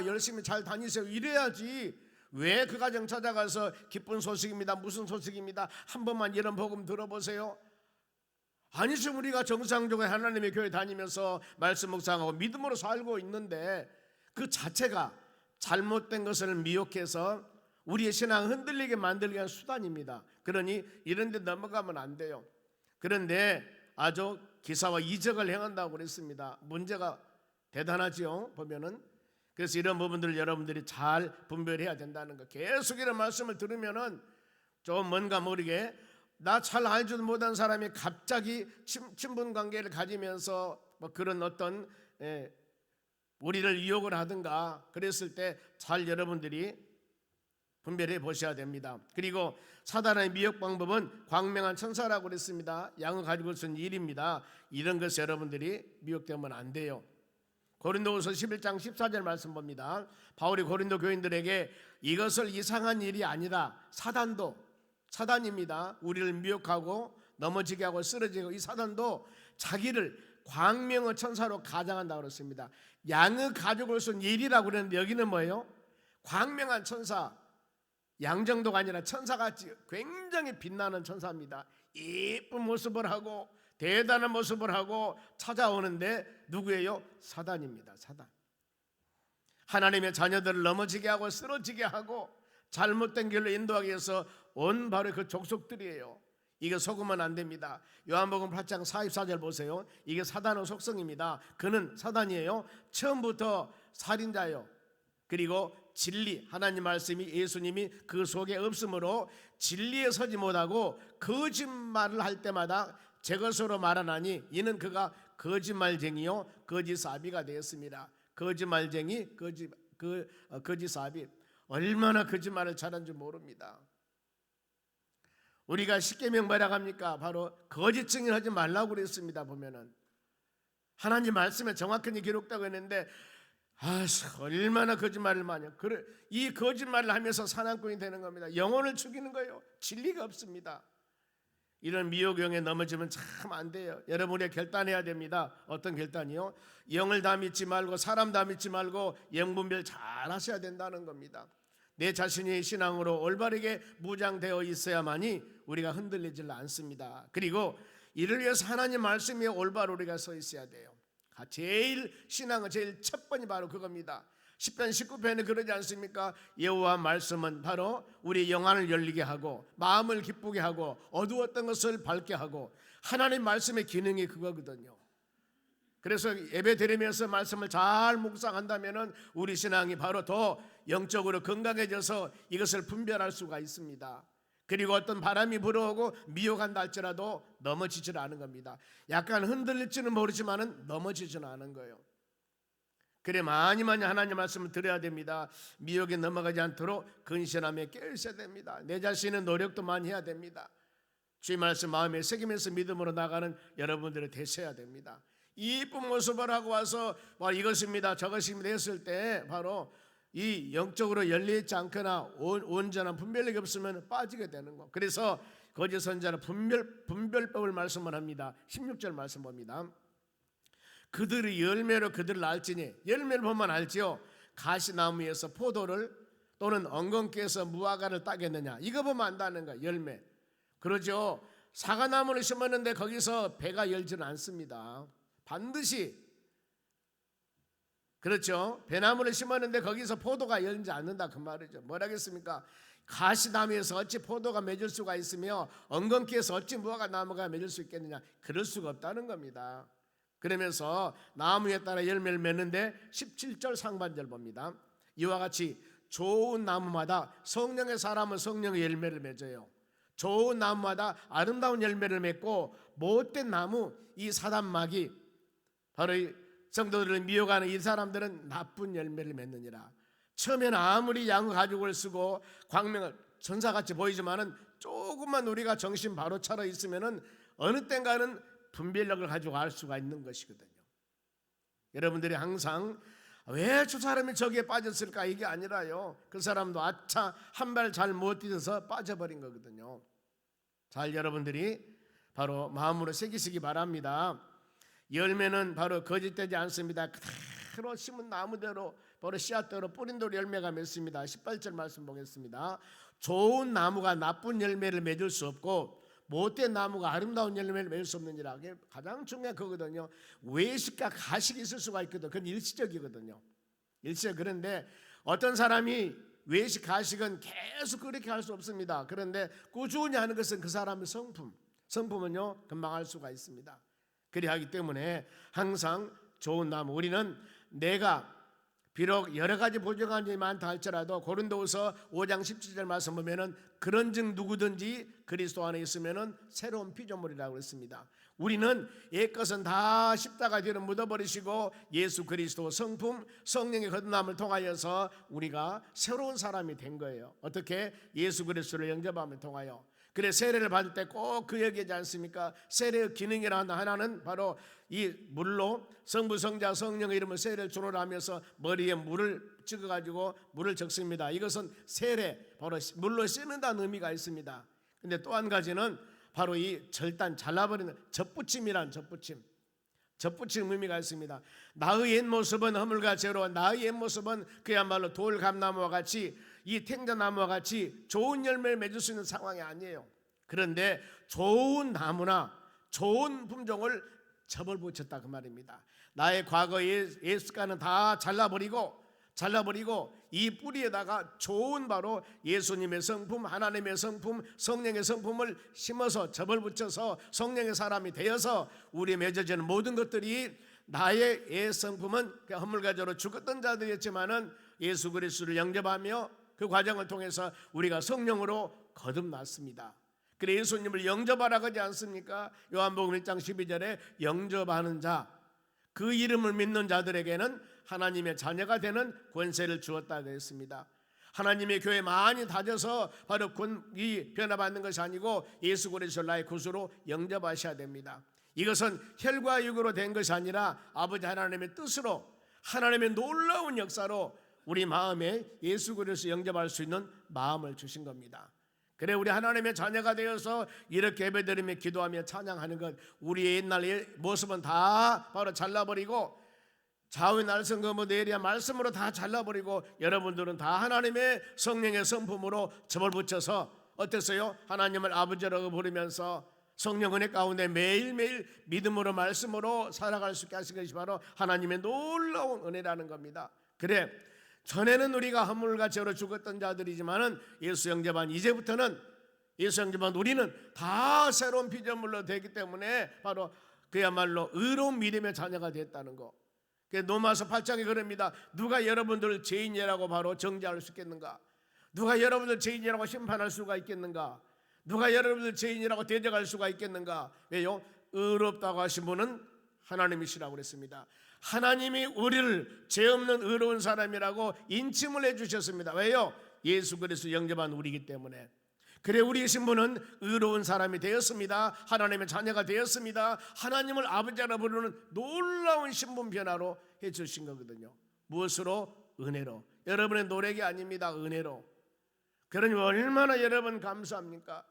열심히 잘 다니세요 이래야지. 왜 그 가정 찾아가서 기쁜 소식입니다, 무슨 소식입니다, 한 번만 이런 복음 들어보세요. 아니죠. 우리가 정상적으로 하나님의 교회 다니면서 말씀 묵상하고 믿음으로 살고 있는데 그 자체가 잘못된 것을 미혹해서 우리의 신앙을 흔들리게 만들기 위한 수단입니다. 그러니 이런 데 넘어가면 안 돼요. 그런데 아주 기사와 이적을 행한다고 그랬습니다. 문제가 대단하지요, 보면은. 그래서 이런 부분들을 여러분들이 잘 분별해야 된다는 거. 계속 이런 말씀을 들으면은 좀 뭔가 모르게 나 잘 알지도 못한 사람이 갑자기 친분 관계를 가지면서 뭐 그런 어떤 우리를 유혹을 하든가 그랬을 때 잘 여러분들이 분별해 보셔야 됩니다. 그리고 사단의 미혹 방법은 광명한 천사라고 그랬습니다. 양을 가지고 쓴 일입니다. 이런 것에 여러분들이 미혹되면 안 돼요. 고린도후서 11장 14절 말씀 봅니다. 바울이 고린도 교인들에게 이것을 이상한 일이 아니라 사단입니다. 우리를 미혹하고 넘어지게 하고 쓰러지고, 이 사단도 자기를 광명의 천사로 가장한다고 그랬습니다. 양의 가죽을 쓴 일이라고 그랬는데 여기는 뭐예요? 광명한 천사, 양 정도가 아니라 천사같이 굉장히 빛나는 천사입니다. 예쁜 모습을 하고 대단한 모습을 하고 찾아오는데 누구예요? 사단입니다. 사단. 하나님의 자녀들을 넘어지게 하고 쓰러지게 하고 잘못된 길로 인도하기 위해서 온 바로 그 족속들이에요. 이게 속으면 안 됩니다. 요한복음 8장 44절 보세요. 이게 사단의 속성입니다. 그는 사단이에요. 처음부터 살인자예요. 그리고 진리, 하나님 말씀이, 예수님이 그 속에 없으므로 진리에 서지 못하고 거짓말을 할 때마다 제 것으로 말하나니 이는 그가 거짓말쟁이요 거짓사비가 되었습니다. 거짓말쟁이, 거짓사비. 얼마나 거짓말을 잘한 줄 모릅니다. 우리가 십계명 뭐라고 합니까? 바로 거짓 증인하지 말라고 그랬습니다. 보면은 하나님 말씀에 정확히 기록되고 있는데 얼마나 거짓말을 많이 해요. 이 거짓말을 하면서 사냥꾼이 되는 겁니다. 영혼을 죽이는 거예요. 진리가 없습니다. 이런 미혹경에 넘어지면 참 안 돼요. 여러분이 결단해야 됩니다. 어떤 결단이요? 영을 다 믿지 말고 사람 다 믿지 말고 영분별 잘 하셔야 된다는 겁니다. 내 자신이 신앙으로 올바르게 무장되어 있어야만이 우리가 흔들리질 않습니다. 그리고 이를 위해서 하나님 말씀에 올바로 우리가 서 있어야 돼요. 제일 신앙은 제일 첫 번이 바로 그겁니다. 10편 19편에 그러지 않습니까? 여호와 말씀은 바로 우리 영안을 열리게 하고 마음을 기쁘게 하고 어두웠던 것을 밝게 하고, 하나님 말씀의 기능이 그거거든요. 그래서 예배 드리면서 말씀을 잘 묵상한다면 우리 신앙이 바로 더 영적으로 건강해져서 이것을 분별할 수가 있습니다. 그리고 어떤 바람이 불어오고 미혹한다 할지라도 넘어지질 않은 겁니다. 약간 흔들릴지는 모르지만 넘어지지는 않은 거예요. 그래 많이 하나님 말씀을 들어야 됩니다. 미혹에 넘어가지 않도록 근신함에 깨어 있어야 됩니다. 내 자신의 노력도 많이 해야 됩니다. 주의 말씀 마음에 새기면서 믿음으로 나가는 여러분들을 되셔야 됩니다. 이쁜 모습을 하고 와서 이것입니다 저것입니다 했을 때 바로 이 영적으로 열려있지 않거나 온전한 분별력이 없으면 빠지게 되는 거. 그래서 거짓 선지자는 분별법을 말씀을 합니다. 16절 말씀 봅니다. 그들의 열매로 그들을 알지니, 열매를 보면 알지요. 가시나무에서 포도를 또는 엉겅퀴에서 무화과를 따겠느냐, 이거 보면 안다는 거야. 열매. 그러죠. 사과나무를 심었는데 거기서 배가 열지는 않습니다. 반드시, 그렇죠. 배나무를 심었는데 거기서 포도가 열지 않는다 그 말이죠. 뭐라겠습니까? 가시나무에서 어찌 포도가 맺을 수가 있으며 엉겅퀴에서 어찌 무화과 나무가 맺을 수 있겠느냐, 그럴 수가 없다는 겁니다. 그러면서 나무에 따라 열매를 맺는데 17절 상반절 봅니다. 이와 같이 좋은 나무마다 성령의 사람은 성령의 열매를 맺어요. 좋은 나무마다 아름다운 열매를 맺고 못된 나무, 이 사단마귀, 바로 이 성도들을 미혹하는 이 사람들은 나쁜 열매를 맺느니라. 처음에는 아무리 양의 가죽을 쓰고 광명을 천사같이 보이지만은 조금만 우리가 정신 바로 차려 있으면은 어느 땐가는 분별력을 가지고 알 수가 있는 것이거든요. 여러분들이 항상 왜 저 사람이 저기에 빠졌을까, 이게 아니라요. 그 사람도 아차 한 발 잘 못 뛰어서 빠져버린 거거든요. 잘 여러분들이 바로 마음으로 새기시기 바랍니다. 열매는 바로 거짓되지 않습니다. 그대로 심은 나무대로 바로 씨앗대로 뿌린 대로 열매가 맺습니다. 18절 말씀 보겠습니다. 좋은 나무가 나쁜 열매를 맺을 수 없고 못된 나무가 아름다운 열매를 맺을 수 없느니라. 그게 가장 중요한 거거든요. 외식과 가식이 있을 수가 있거든요. 그건 일시적이거든요. 일시적. 그런데 어떤 사람이 외식 가식은 계속 그렇게 할 수 없습니다. 그런데 꾸준히 하는 것은 그 사람의 성품은요 금방 할 수가 있습니다. 그리 하기 때문에 항상 좋은 나무, 우리는 내가 비록 여러 가지 부족한 점이 많다 할지라도 고린도후서 5장 17절 말씀 보면은 그런즉 누구든지 그리스도 안에 있으면은 새로운 피조물이라고 했습니다. 우리는 옛것은 다 십자가 뒤로 묻어버리시고 예수 그리스도 성품 성령의 거듭남을 통하여서 우리가 새로운 사람이 된 거예요. 어떻게? 예수 그리스도를 영접함을 통하여. 그래 세례를 받을 때 꼭 그 얘기하지 않습니까? 세례의 기능이라는 하나는 바로 이 물로 성부 성자 성령의 이름을 세례를 주노라 하면서 머리에 물을 찍어가지고 물을 적습니다. 이것은 세례, 바로 물로 씻는다는 의미가 있습니다. 근데 또 한 가지는 바로 이 절단 잘라버리는 접붙임이란 접붙임 의미가 있습니다. 나의 옛 모습은 허물과 죄로, 나의 옛 모습은 그야말로 돌감나무와 같이 이 탱자나무와 같이 좋은 열매를 맺을 수 있는 상황이 아니에요. 그런데 좋은 나무나 좋은 품종을 접을 붙였다 그 말입니다. 나의 과거의 예습관은 다 잘라버리고 이 뿌리에다가 좋은 바로 예수님의 성품, 하나님의 성품, 성령의 성품을 심어서 접을 붙여서 성령의 사람이 되어서 우리에 맺어지는 모든 것들이 나의 옛 성품은 허물과 죄로 죽었던 자들이었지만은 예수 그리스도를 영접하며 그 과정을 통해서 우리가 성령으로 거듭났습니다. 그래 예수님을 영접하라고 하지 않습니까? 요한복음 1장 12절에 영접하는 자, 그 이름을 믿는 자들에게는 하나님의 자녀가 되는 권세를 주었다고 했습니다. 하나님의 교회 많이 다져서 바로 이 변화받는 것이 아니고 예수 그리스도를 나의 구주로 영접하셔야 됩니다. 이것은 혈과 육으로 된 것이 아니라 아버지 하나님의 뜻으로 하나님의 놀라운 역사로 우리 마음에 예수 그리스도 영접할 수 있는 마음을 주신 겁니다. 그래 우리 하나님의 자녀가 되어서 이렇게 예배드리며 기도하며 찬양하는 것, 우리의 옛날 모습은 다 바로 잘라버리고 좌우의 날성검의 내리야 말씀으로 다 잘라버리고 여러분들은 다 하나님의 성령의 성품으로 접을 붙여서 어땠어요? 하나님을 아버지라고 부르면서 성령 은혜 가운데 매일매일 믿음으로 말씀으로 살아갈 수 있게 하신 것이 바로 하나님의 놀라운 은혜라는 겁니다. 그래 전에는 우리가 허물과 죄로 죽었던 자들이지만은 예수 영접한 이제부터는 예수 영접한 우리는 다 새로운 피조물로 되기 때문에 바로 그야말로 의로운 믿음의 자녀가 됐다는 거. 로마서 8장에 그럽니다. 누가 여러분들을 죄인이라고 바로 정죄할 수 있겠는가? 누가 여러분들 죄인이라고 심판할 수가 있겠는가? 누가 여러분들 죄인이라고 대적할 수가 있겠는가? 왜요? 의롭다고 하신 분은 하나님이시라고 그랬습니다. 하나님이 우리를 죄 없는 의로운 사람이라고 인침을 해주셨습니다. 왜요? 예수 그리스도 영접한 우리이기 때문에. 그래 우리 신분은 의로운 사람이 되었습니다. 하나님의 자녀가 되었습니다. 하나님을 아버지라 부르는 놀라운 신분 변화로 해주신 거거든요. 무엇으로? 은혜로. 여러분의 노력이 아닙니다. 은혜로. 그러니 얼마나 여러분 감사합니까?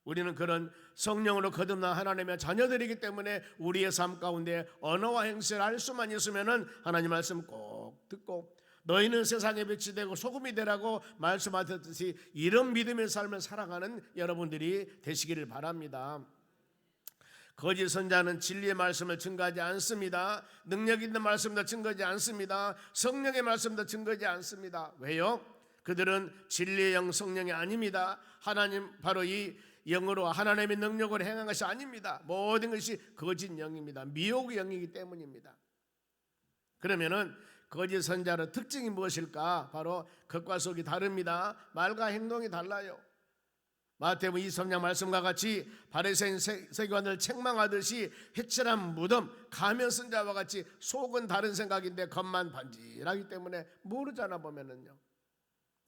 우리는 그런 성령으로 거듭난 하나님의 자녀들이기 때문에 우리의 삶 가운데 언어와 행세를 할 수만 있으면 하나님 말씀 꼭 듣고 너희는 세상에 빛이 되고 소금이 되라고 말씀하셨듯이 이런 믿음의 삶을 살아가는 여러분들이 되시기를 바랍니다. 거짓 선자는 진리의 말씀을 증거하지 않습니다. 능력 있는 말씀도 증거하지 않습니다. 성령의 말씀도 증거하지 않습니다. 왜요? 그들은 진리의 영 성령이 아닙니다. 하나님 바로 이 영으로 하나님의 능력으로 행한 것이 아닙니다. 모든 것이 거짓 영입니다. 미혹의 영이기 때문입니다. 그러면은 거짓 선자의 특징이 무엇일까? 바로 겉과 속이 다릅니다. 말과 행동이 달라요. 마태복음 23장 말씀과 같이 바리새인 세관을 책망하듯이 회칠한 무덤 가면 쓴 자와 같이 속은 다른 생각인데 겉만 반질하기 때문에 모르잖아 보면은요.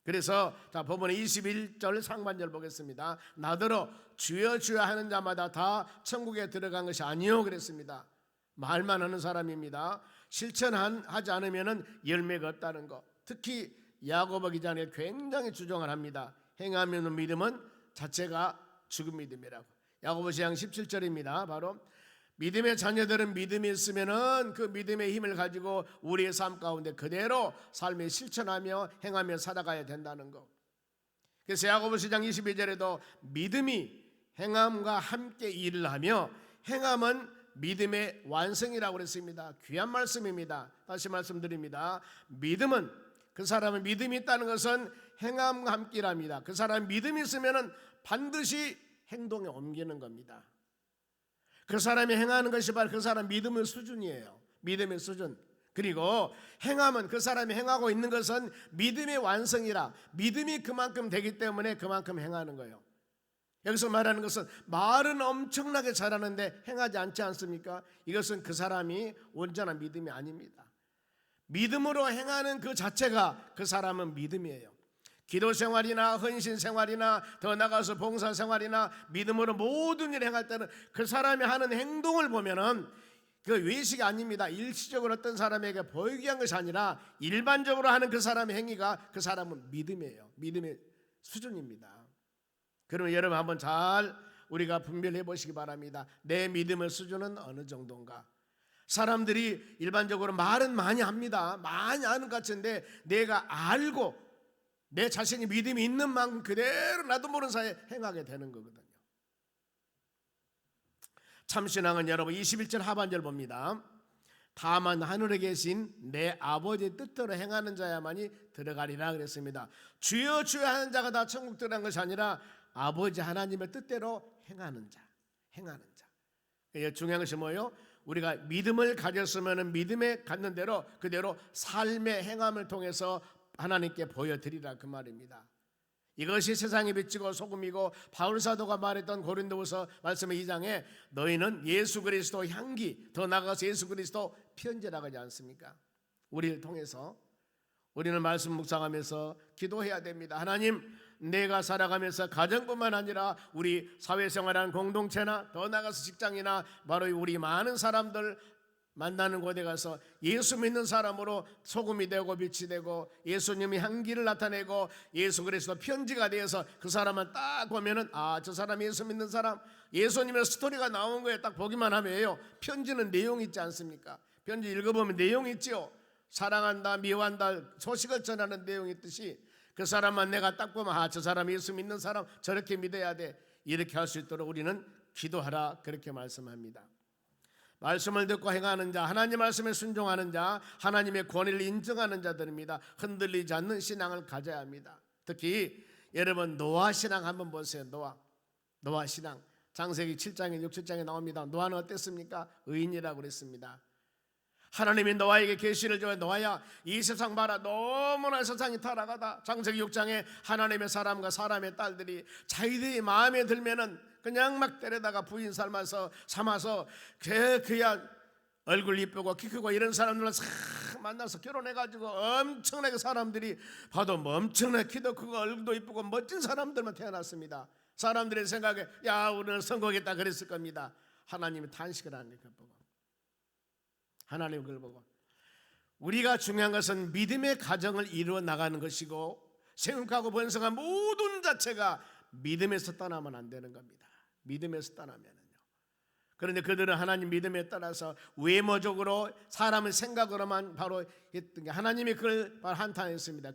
그래서 자 본문의 21절 상반절 보겠습니다. 나더러 주여 주여 하는 자마다 다 천국에 들어간 것이 아니요 그랬습니다. 말만 하는 사람입니다. 실천하지 않으면 열매가 없다는 것. 특히 야고보 기자는 굉장히 주장을 합니다. 행하면 믿음은 자체가 죽은 믿음이라고. 야고보서 2장 17절입니다. 바로 믿음의 자녀들은 믿음이 있으면은 그 믿음의 힘을 가지고 우리의 삶 가운데 그대로 삶에 실천하며 행하며 살아가야 된다는 것. 그래서 야고보서 2장 22절에도 믿음이 행함과 함께 일을 하며 행함은 믿음의 완성이라고 그랬습니다. 귀한 말씀입니다. 다시 말씀드립니다. 믿음은 그 사람의 믿음이 있다는 것은 행함과 함께 일합니다. 그 사람의 믿음이 있으면은 반드시 행동에 옮기는 겁니다. 그 사람이 행하는 것이 바로 그 사람 믿음의 수준이에요. 믿음의 수준. 그리고 행함은 그 사람이 행하고 있는 것은 믿음의 완성이라 믿음이 그만큼 되기 때문에 그만큼 행하는 거예요. 여기서 말하는 것은 말은 엄청나게 잘하는데 행하지 않지 않습니까? 이것은 그 사람이 온전한 믿음이 아닙니다. 믿음으로 행하는 그 자체가 그 사람은 믿음이에요. 기도 생활이나 헌신 생활이나 더 나아가서 봉사 생활이나 믿음으로 모든 일을 행할 때는 그 사람이 하는 행동을 보면은 그 외식이 아닙니다. 일시적으로 어떤 사람에게 보이게 한 것이 아니라 일반적으로 하는 그 사람의 행위가 그 사람은 믿음이에요. 믿음의 수준입니다. 그러면 여러분 한번 잘 우리가 분별해 보시기 바랍니다. 내 믿음의 수준은 어느 정도인가? 사람들이 일반적으로 말은 많이 합니다. 많이 하는 것 같은데 내가 알고 내 자신이 믿음이 있는 만큼 그대로 나도 모르는 사이에 행하게 되는 거거든요. 참신앙은 여러분 21절 하반절 봅니다. 다만 하늘에 계신 내 아버지의 뜻대로 행하는 자야만이 들어가리라 그랬습니다. 주여 주여 하는 자가 다 천국 들어간 것이 아니라 아버지 하나님의 뜻대로 행하는 자, 행하는 자. 중요한 것이 뭐예요? 우리가 믿음을 가졌으면 믿음에 갖는 대로 그대로 삶의 행함을 통해서 하나님께 보여드리라 그 말입니다. 이것이 세상이 비치고 소금이고 바울 사도가 말했던 고린도후서 말씀의 2장에 너희는 예수 그리스도 향기 더 나아가서 예수 그리스도 편지라고 하지 않습니까? 우리를 통해서 우리는 말씀 묵상하면서 기도해야 됩니다. 하나님, 내가 살아가면서 가정뿐만 아니라 우리 사회생활하는 공동체나 더 나아가서 직장이나 바로 우리 많은 사람들 만나는 곳에 가서 예수 믿는 사람으로 소금이 되고 빛이 되고 예수님이 향기를 나타내고 예수 그리스도 편지가 되어서 그 사람만 딱 보면은 아, 저 사람 예수 믿는 사람, 예수님의 스토리가 나온 거에 딱 보기만 하면요, 편지는 내용이 있지 않습니까? 편지 읽어보면 내용이 있지요. 사랑한다, 미워한다, 소식을 전하는 내용이 있듯이 그 사람만 내가 딱 보면 아, 저 사람 예수 믿는 사람 저렇게 믿어야 돼, 이렇게 할 수 있도록 우리는 기도하라 그렇게 말씀합니다. 말씀을 듣고 행하는 자, 하나님 말씀에 순종하는 자, 하나님의 권위를 인정하는 자들입니다. 흔들리지 않는 신앙을 가져야 합니다. 특히 여러분 노아 신앙 한번 보세요. 노아 신앙 창세기 7장에 6, 7장에 나옵니다. 노아는 어땠습니까? 의인이라고 그랬습니다. 하나님이 노아에게 계시를 줘요. 노아야, 이 세상 봐라, 너무나 세상이 타락하다. 창세기 6장에 하나님의 사람과 사람의 딸들이 자기들이 마음에 들면은 그냥 막 때려다가 부인 삼아서 그야 얼굴 이쁘고 키 크고 이런 사람들을 싹 만나서 결혼해가지고 엄청나게 사람들이 봐도 뭐 엄청나게 키도 크고 얼굴도 이쁘고 멋진 사람들만 태어났습니다. 사람들의 생각에 야, 우리는 성공했다 그랬을 겁니다. 하나님이 탄식을 하니까 보고, 하나님 그걸 보고, 우리가 중요한 것은 믿음의 가정을 이루어 나가는 것이고 생육하고 번성한 모든 자체가 믿음에서 떠나면 안 되는 겁니다. 믿음에서 떠나면은요. 그런데 그들은 하나님 믿음에 따라서 외모적으로 사람의 생각으로만 바로 했던 게 하나님이 그걸 바로 한탄했습니다.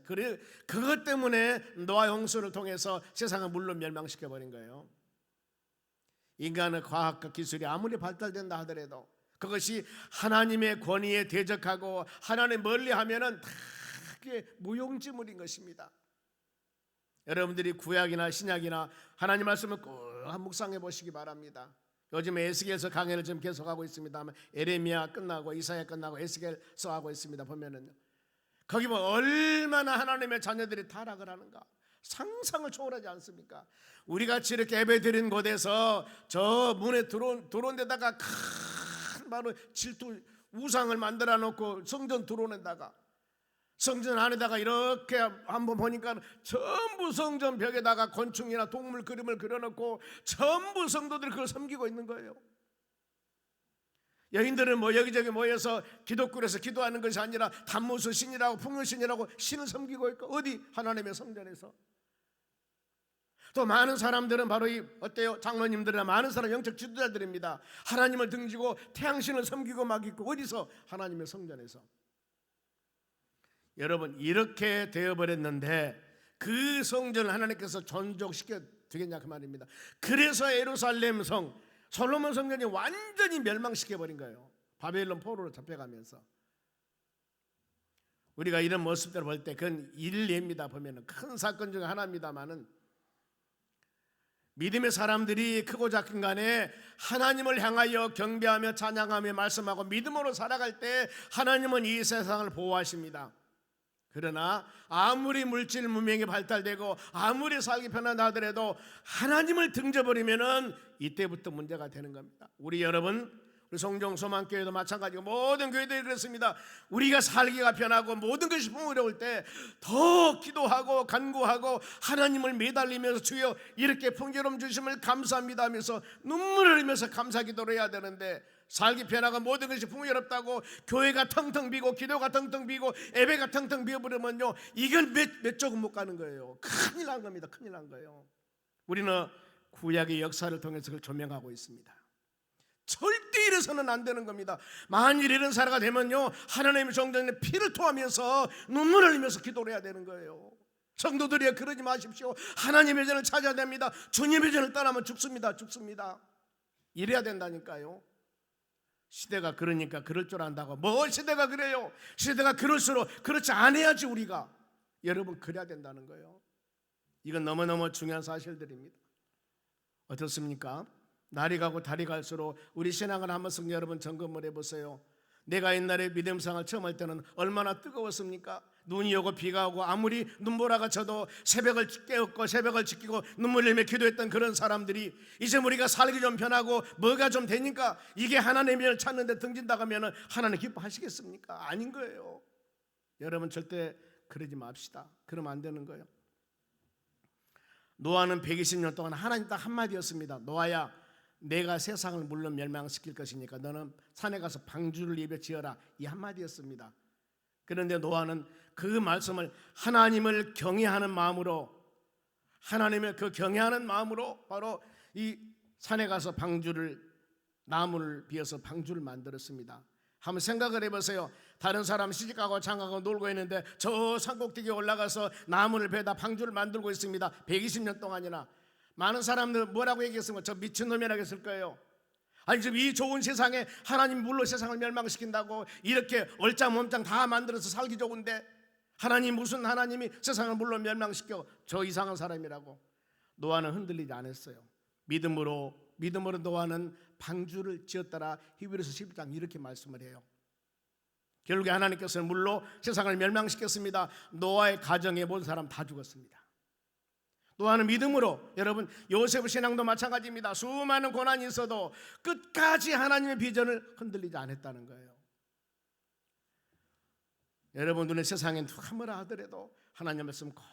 그것 때문에 노아 홍수를 통해서 세상을 물로 멸망시켜 버린 거예요. 인간의 과학과 기술이 아무리 발달된다 하더라도 그것이 하나님의 권위에 대적하고 하나님 멀리하면은 다 그게 무용지물인 것입니다. 여러분들이 구약이나 신약이나 하나님 말씀을 꼭 묵상해 보시기 바랍니다. 요즘 에스겔서 강해를 좀 계속하고 있습니다만 에레미야 끝나고 이사야 끝나고 에스겔서 하고 있습니다. 보면은요, 거기 보면 얼마나 하나님의 자녀들이 타락을 하는가 상상을 초월하지 않습니까? 우리같이 이렇게 예배드린 곳에서 저 문에 들어온 데다가 큰 바로 질투 우상을 만들어 놓고 성전 들어오는다가 성전 안에다가 이렇게 한번 보니까 전부 성전 벽에다가 곤충이나 동물 그림을 그려놓고 전부 성도들이 그걸 섬기고 있는 거예요. 여인들은 뭐 여기저기 모여서 기독교에서 기도하는 것이 아니라 단무수 신이라고 풍요신이라고 신을 섬기고 있고, 어디? 하나님의 성전에서. 또 많은 사람들은 바로 이 어때요? 장로님들이나 많은 사람 영적 지도자들입니다. 하나님을 등지고 태양신을 섬기고 막 있고, 어디서? 하나님의 성전에서. 여러분, 이렇게 되어버렸는데 그 성전을 하나님께서 존속시켜 되겠냐 그 말입니다. 그래서 예루살렘 성 솔로몬 성전이 완전히 멸망시켜버린 거예요. 바벨론 포로로 잡혀가면서. 우리가 이런 모습들을 볼 때 그건 일례입니다. 보면 큰 사건 중에 하나입니다만은 믿음의 사람들이 크고 작은 간에 하나님을 향하여 경배하며 찬양하며 말씀하고 믿음으로 살아갈 때 하나님은 이 세상을 보호하십니다. 그러나 아무리 물질 문명이 발달되고 아무리 살기 편하다더라도 하나님을 등져버리면은 이때부터 문제가 되는 겁니다. 우리 여러분, 우리 성종소망교회도 마찬가지고 모든 교회들이 그렇습니다. 우리가 살기가 편하고 모든 것이 풍요로울 때 더 기도하고 간구하고 하나님을 매달리면서 주여 이렇게 풍요로움 주심을 감사합니다 하면서 눈물을 흘리면서 감사 기도를 해야 되는데, 살기 편하고 모든 것이 풍요롭다고 교회가 텅텅 비고 기도가 텅텅 비고 예배가 텅텅 비어버리면요, 이건 몇 조금 못 가는 거예요. 큰일 난 겁니다. 큰일 난 거예요. 우리는 구약의 역사를 통해서 그걸 조명하고 있습니다. 절대 이래서는 안 되는 겁니다. 만일 이런 사례가 되면요, 하나님의 종전에 피를 토하면서 눈물을 흘리면서 기도를 해야 되는 거예요. 성도들이여, 그러지 마십시오. 하나님의 전을 찾아야 됩니다. 주님의 전을 떠나면 죽습니다. 이래야 된다니까요. 시대가 그러니까 그럴 줄 안다고. 뭘 시대가 그래요? 시대가 그럴수록 그렇지 않아야지 우리가. 여러분, 그래야 된다는 거예요. 이건 너무너무 중요한 사실들입니다. 어떻습니까? 날이 가고 달이 갈수록 우리 신앙을 한 번씩 여러분 점검을 해보세요. 내가 옛날에 믿음 생활 처음 할 때는 얼마나 뜨거웠습니까? 눈이 오고 비가 오고 아무리 눈보라가 쳐도 새벽을 깨웠고 새벽을 지키고 눈물 흘리며 기도했던 그런 사람들이 이제 우리가 살기 좀 편하고 뭐가 좀 되니까 이게 하나님을 찾는 데 등진다고 하면 하나님 기뻐하시겠습니까? 아닌 거예요. 여러분, 절대 그러지 맙시다. 그러면 안 되는 거예요. 노아는 120년 동안 하나님 딱 한마디였습니다. 노아야, 내가 세상을 물론 멸망시킬 것이니까 너는 산에 가서 방주를 입에 지어라, 이 한마디였습니다. 그런데 노아는 그 말씀을 하나님을 경외하는 마음으로, 하나님을 그 경외하는 마음으로 바로 이 산에 가서 나무를 비어서 방주를 만들었습니다. 한번 생각을 해보세요. 다른 사람 시집가고 장가가고 놀고 있는데 저 산꼭대기에 올라가서 나무를 베다 방주를 만들고 있습니다. 120년 동안이나. 많은 사람들 뭐라고 얘기했으면 저 미친놈이라고 했을 거예요. 아니, 지금 이 좋은 세상에 하나님 물로 세상을 멸망시킨다고 이렇게 얼짱몸짱 다 만들어서 살기 좋은데 하나님, 무슨 하나님이 세상을 물로 멸망시켜? 저 이상한 사람이라고. 노아는 흔들리지 않았어요. 믿음으로 노아는 방주를 지었더라. 히브리서 11장 이렇게 말씀을 해요. 결국에 하나님께서는 물로 세상을 멸망시켰습니다. 노아의 가정에 모든 사람 다 죽었습니다. 노아는 믿음으로, 여러분 요셉의 신앙도 마찬가지입니다. 수많은 고난이 있어도 끝까지 하나님의 비전을 흔들리지 않았다는 거예요. 여러분 눈에 세상에 누가 뭐라 하더라도 하나님의 말씀 꼭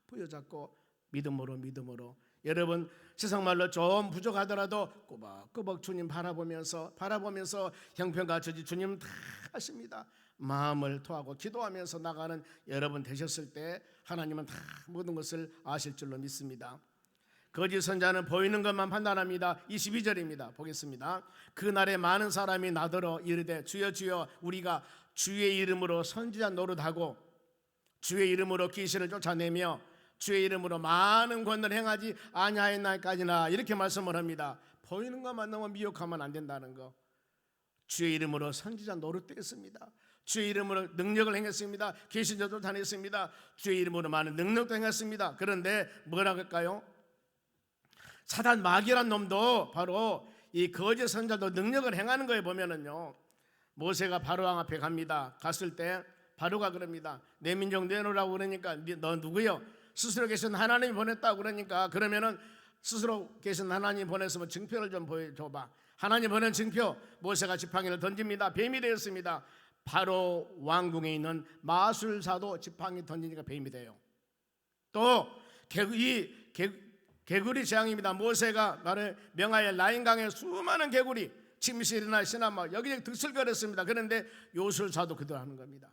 부여잡고 믿음으로 여러분 세상 말로 좀 부족하더라도 꼬박꼬박 주님 바라보면서 형편과 저지 주님 다 하십니다. 마음을 토하고 기도하면서 나가는 여러분 되셨을 때 하나님은 다 모든 것을 아실 줄로 믿습니다. 거짓 선자는 보이는 것만 판단합니다. 22절입니다. 보겠습니다. 그날에 많은 사람이 나더러 이르되 주여 주여 우리가 주의 이름으로 선지자 노릇하고 주의 이름으로 귀신을 쫓아내며 주의 이름으로 많은 권능을 행하지 아니하였나이까지나, 이렇게 말씀을 합니다. 보이는 것만 너무 미혹하면 안 된다는 거. 주의 이름으로 선지자 노릇했습니다. 주의 이름으로 능력을 행했습니다. 귀신도 쫓아냈습니다. 주의 이름으로 많은 능력도 행했습니다. 그런데 뭐라고 할까요? 사단 마귀란 놈도 바로 이 거짓 선자도 능력을 행하는 거에 보면은요, 모세가 바로왕 앞에 갑니다. 갔을 때 바로가 그럽니다. 내 민족 내놓으라고 그러니까 너 누구요? 스스로 계신 하나님이 보냈다고 그러니까, 그러면은 스스로 계신 하나님이 보냈으면 증표를 좀 보여줘봐. 하나님 보낸 증표. 모세가 지팡이를 던집니다. 뱀이 되었습니다. 바로 왕궁에 있는 마술사도 지팡이 던지니까 뱀이 돼요. 또 개구리 재앙입니다. 모세가 나를 명하여 라인강에 수많은 개구리, 침실이나 시나마 여기저기 들썩거렸습니다. 그런데 요술사도 그대로 하는 겁니다.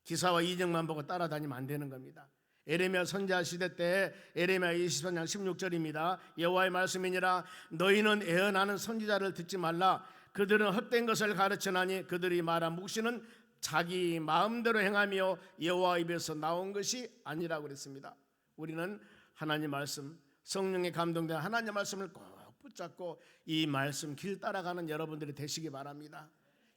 기사와 이정만 보고 따라다니면 안 되는 겁니다. 에레미야 선지자 시대 때 에레미야 23장 16절입니다. 여호와의 말씀이니라 너희는 애언하는 선지자를 듣지 말라. 그들은 헛된 것을 가르치나니 그들이 말한 묵시는 자기 마음대로 행하며 여호와 입에서 나온 것이 아니라고 그랬습니다. 우리는 하나님 말씀, 성령의 감동된 하나님 말씀을 꼭 붙잡고 이 말씀 길 따라가는 여러분들이 되시기 바랍니다.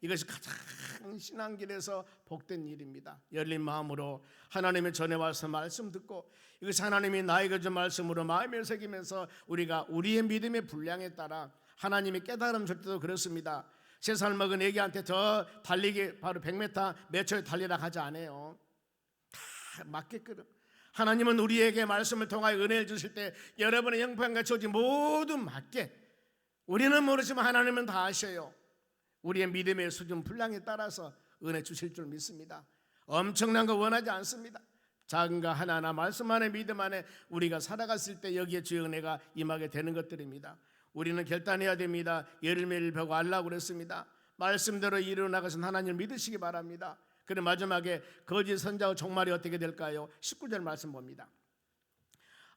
이것이 가장 신앙길에서 복된 일입니다. 열린 마음으로 하나님의 전해와서 말씀 듣고 이것이 하나님이 나에게 준 말씀으로 마음에 새기면서 우리가 우리의 믿음의 분량에 따라 하나님이 깨달음 줄 때도 그렇습니다. 3살 먹은 애기한테 더 달리기 바로 100m 몇 초에 달리라 하지 않아요. 다 맞게끔 하나님은 우리에게 말씀을 통하여 은혜를 주실 때 여러분의 형편과 처지 모두 맞게, 우리는 모르지만 하나님은 다 아셔요. 우리의 믿음의 수준 분량에 따라서 은혜 주실 줄 믿습니다. 엄청난 거 원하지 않습니다. 작은 거 하나하나 말씀 안에 믿음 안에 우리가 살아갔을 때 여기에 주의 은혜가 임하게 되는 것들입니다. 우리는 결단해야 됩니다. 열매를 펴고 알라고 그랬습니다. 말씀대로 이루어 나가신 하나님을 믿으시기 바랍니다. 그리고 마지막에 거짓 선자와 종말이 어떻게 될까요? 19절 말씀 봅니다.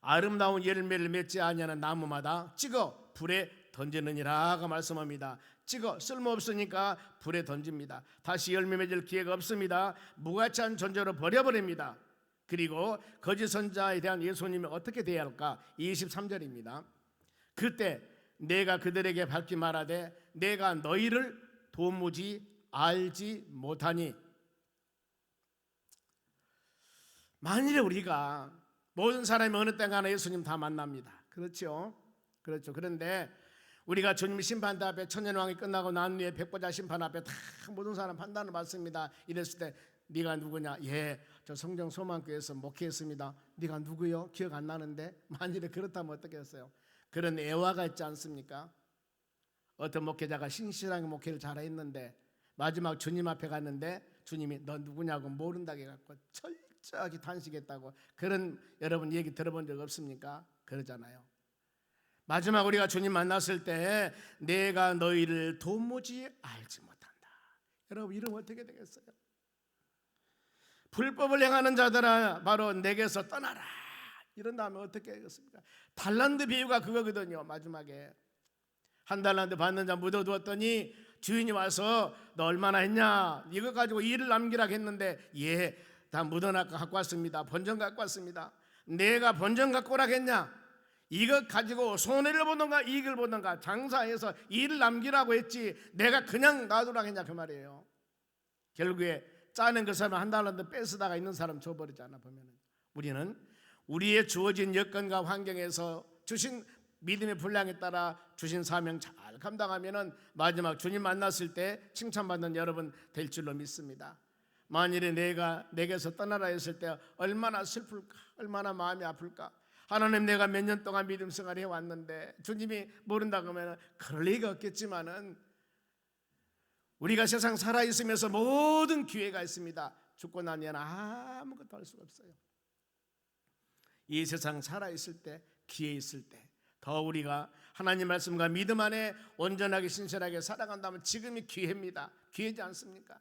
아름다운 열매를 맺지 아니하는 나무마다 찍어 불에 던지느니라가 말씀합니다. 찍어 쓸모없으니까 불에 던집니다. 다시 열매 맺을 기회가 없습니다. 무가치한 존재로 버려버립니다. 그리고 거짓 선자에 대한 예수님이 어떻게 대해야 할까? 23절입니다. 그때 내가 그들에게 밝히 말하되 내가 너희를 도무지 알지 못하니. 만일에 우리가 모든 사람이 어느 때가나 예수님 다 만납니다. 그렇죠? 그렇죠. 그런데 우리가 주님 심판 앞에 천년왕이 끝나고 난 후에 백보자 심판 앞에 다 모든 사람 판단을 받습니다. 이랬을 때 네가 누구냐? 예, 저 성정 소망교회에서 목회했습니다. 네가 누구요? 기억 안 나는데. 만일에 그렇다면 어떻게 했어요? 그런 애화가 있지 않습니까? 어떤 목회자가 신실하게 목회를 잘했는데 마지막 주님 앞에 갔는데 주님이 너 누구냐고 모른다고 해갖고 철저하게 탄식했다고. 그런 여러분 얘기 들어본 적 없습니까? 그러잖아요. 마지막 우리가 주님 만났을 때 내가 너희를 도무지 알지 못한다. 여러분 이러면 어떻게 되겠어요? 불법을 행하는 자들아 바로 내게서 떠나라. 이런 다음에 어떻게 하겠습니까? 달란트 비유가 그거거든요. 마지막에 한 달란트 받는 자 묻어두었더니 주인이 와서 너 얼마나 했냐? 이거 가지고 일을 남기라고 했는데 예, 다 묻어놨고 갖고 왔습니다. 본전 갖고 왔습니다. 내가 본전 갖고 오라고 했냐? 이것 가지고 손해를 보던가 이익을 보던가 장사해서 일을 남기라고 했지 내가 그냥 놔두라고 했냐 그 말이에요. 결국에 짜는 그 사람 한 달란트 뺏으다가 있는 사람 줘버리잖아. 보면은 우리는 우리의 주어진 여건과 환경에서 주신 믿음의 분량에 따라 주신 사명 잘 감당하면은 마지막 주님 만났을 때 칭찬받는 여러분 될 줄로 믿습니다. 만일에 내가 내게서 떠나라 했을 때 얼마나 슬플까, 얼마나 마음이 아플까. 하나님 내가 몇 년 동안 믿음 생활을 해왔는데 주님이 모른다고 하면 그럴 리가 없겠지만은 우리가 세상 살아있으면서 모든 기회가 있습니다. 죽고 나면 아무것도 할 수가 없어요. 이 세상 살아있을 때, 기회 있을 때 더 우리가 하나님 말씀과 믿음 안에 온전하게 신실하게 살아간다면 지금이 기회입니다. 기회지 않습니까?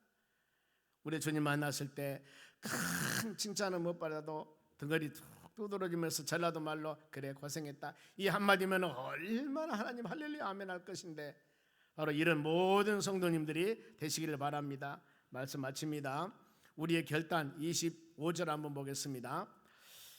우리 주님 만났을 때 큰 칭찬은 못 받아도 등걸이 툭 두드러지면서 전라도 말로 그래 고생했다 이 한마디면 얼마나 하나님 할렐루야 아멘 할 것인데 바로 이런 모든 성도님들이 되시기를 바랍니다. 말씀 마칩니다. 우리의 결단 25절 한번 보겠습니다.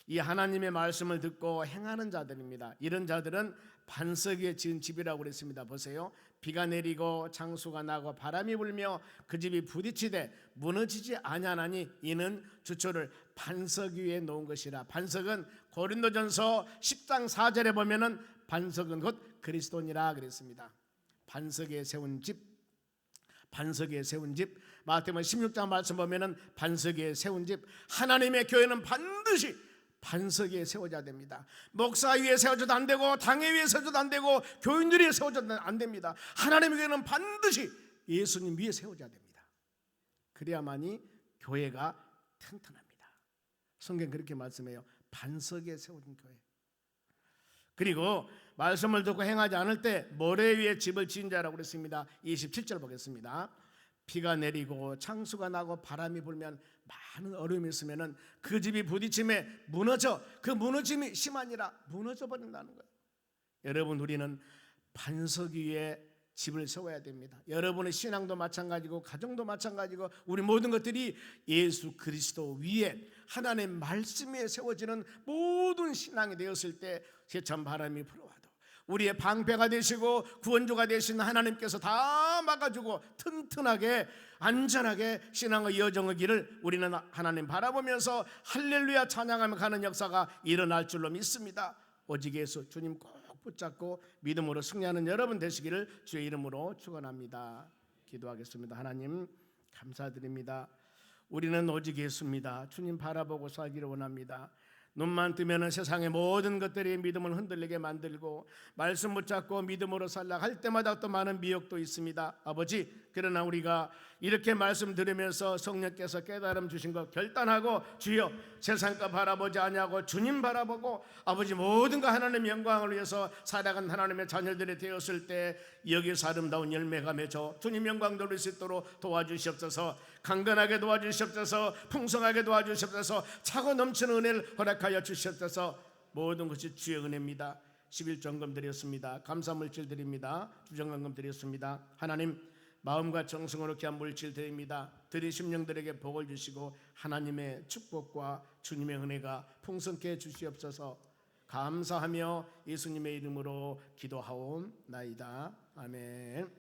이 하나님의 말씀을 듣고 행하는 자들입니다. 이런 자들은 반석 위에 지은 집이라고 그랬습니다. 보세요. 비가 내리고 창수가 나고 바람이 불며 그 집이 부딪히되 무너지지 아니하나니 이는 주초를 반석 위에 놓은 것이라. 반석은 고린도전서 10장 4절에 보면은 반석은 곧 그리스도니라 그랬습니다. 반석에 세운 집, 반석에 세운 집. 마태복음 16장 말씀 보면은 반석에 세운 집. 하나님의 교회는 반드시 반석 위에 세워져야 됩니다. 목사 위에 세워져도 안 되고 당회 위에 세워져도 안 되고 교인들이 세워져도 안 됩니다. 하나님의 교회는 반드시 예수님 위에 세워져야 됩니다. 그래야만이 교회가 튼튼합니다. 성경 그렇게 말씀해요. 반석에 세워진 교회. 그리고 말씀을 듣고 행하지 않을 때 모래 위에 집을 지은 자라고 그랬습니다. 27절 보겠습니다. 비가 내리고 창수가 나고 바람이 불면 많은 어려움이 있으면은 그 집이 부딪힘에 무너져 그 무너짐이 심하니라 무너져 버린다는 거예요. 여러분 우리는 반석 위에 집을 세워야 됩니다. 여러분의 신앙도 마찬가지고 가정도 마찬가지고 우리 모든 것들이 예수 그리스도 위에 하나님의 말씀 위에 세워지는 모든 신앙이 되었을 때 세찬 바람이 불어와도 우리의 방패가 되시고 구원주가 되신 하나님께서 다 막아주고 튼튼하게 안전하게 신앙의 여정의 길을 우리는 하나님 바라보면서 할렐루야 찬양하며 가는 역사가 일어날 줄로 믿습니다. 오직 예수 주님 꼭 붙잡고 믿음으로 승리하는 여러분 되시기를 주의 이름으로 축원합니다. 기도하겠습니다. 하나님 감사드립니다. 우리는 오직 예수입니다. 주님 바라보고 살기를 원합니다. 눈만 뜨면 세상의 모든 것들이 믿음을 흔들리게 만들고 말씀 붙잡고 믿음으로 살라 할 때마다 또 많은 미혹도 있습니다. 아버지, 그러나 우리가 이렇게 말씀 들으면서 성령께서 깨달음 주신 것 결단하고 주여 세상과 바라보지 아니하고 주님 바라보고 아버지 모든 것 하나님의 영광을 위해서 살아간 하나님의 자녀들이 되었을 때 여기서 아름다운 열매가 맺어 주님 영광 돌릴 수 있도록 도와주시옵소서. 강건하게 도와주시옵소서. 풍성하게 도와주시옵소서. 차고 넘치는 은혜를 허락하여 주시옵소서. 모든 것이 주의 은혜입니다. 11전금 드렸습니다. 감사물질 드립니다. 주정금금 드렸습니다. 하나님 마음과 정성으로 귀한 물질 드립니다. 드린 심령들에게 복을 주시고 하나님의 축복과 주님의 은혜가 풍성케 해 주시옵소서. 감사하며 예수님의 이름으로 기도하옵나이다. 아멘.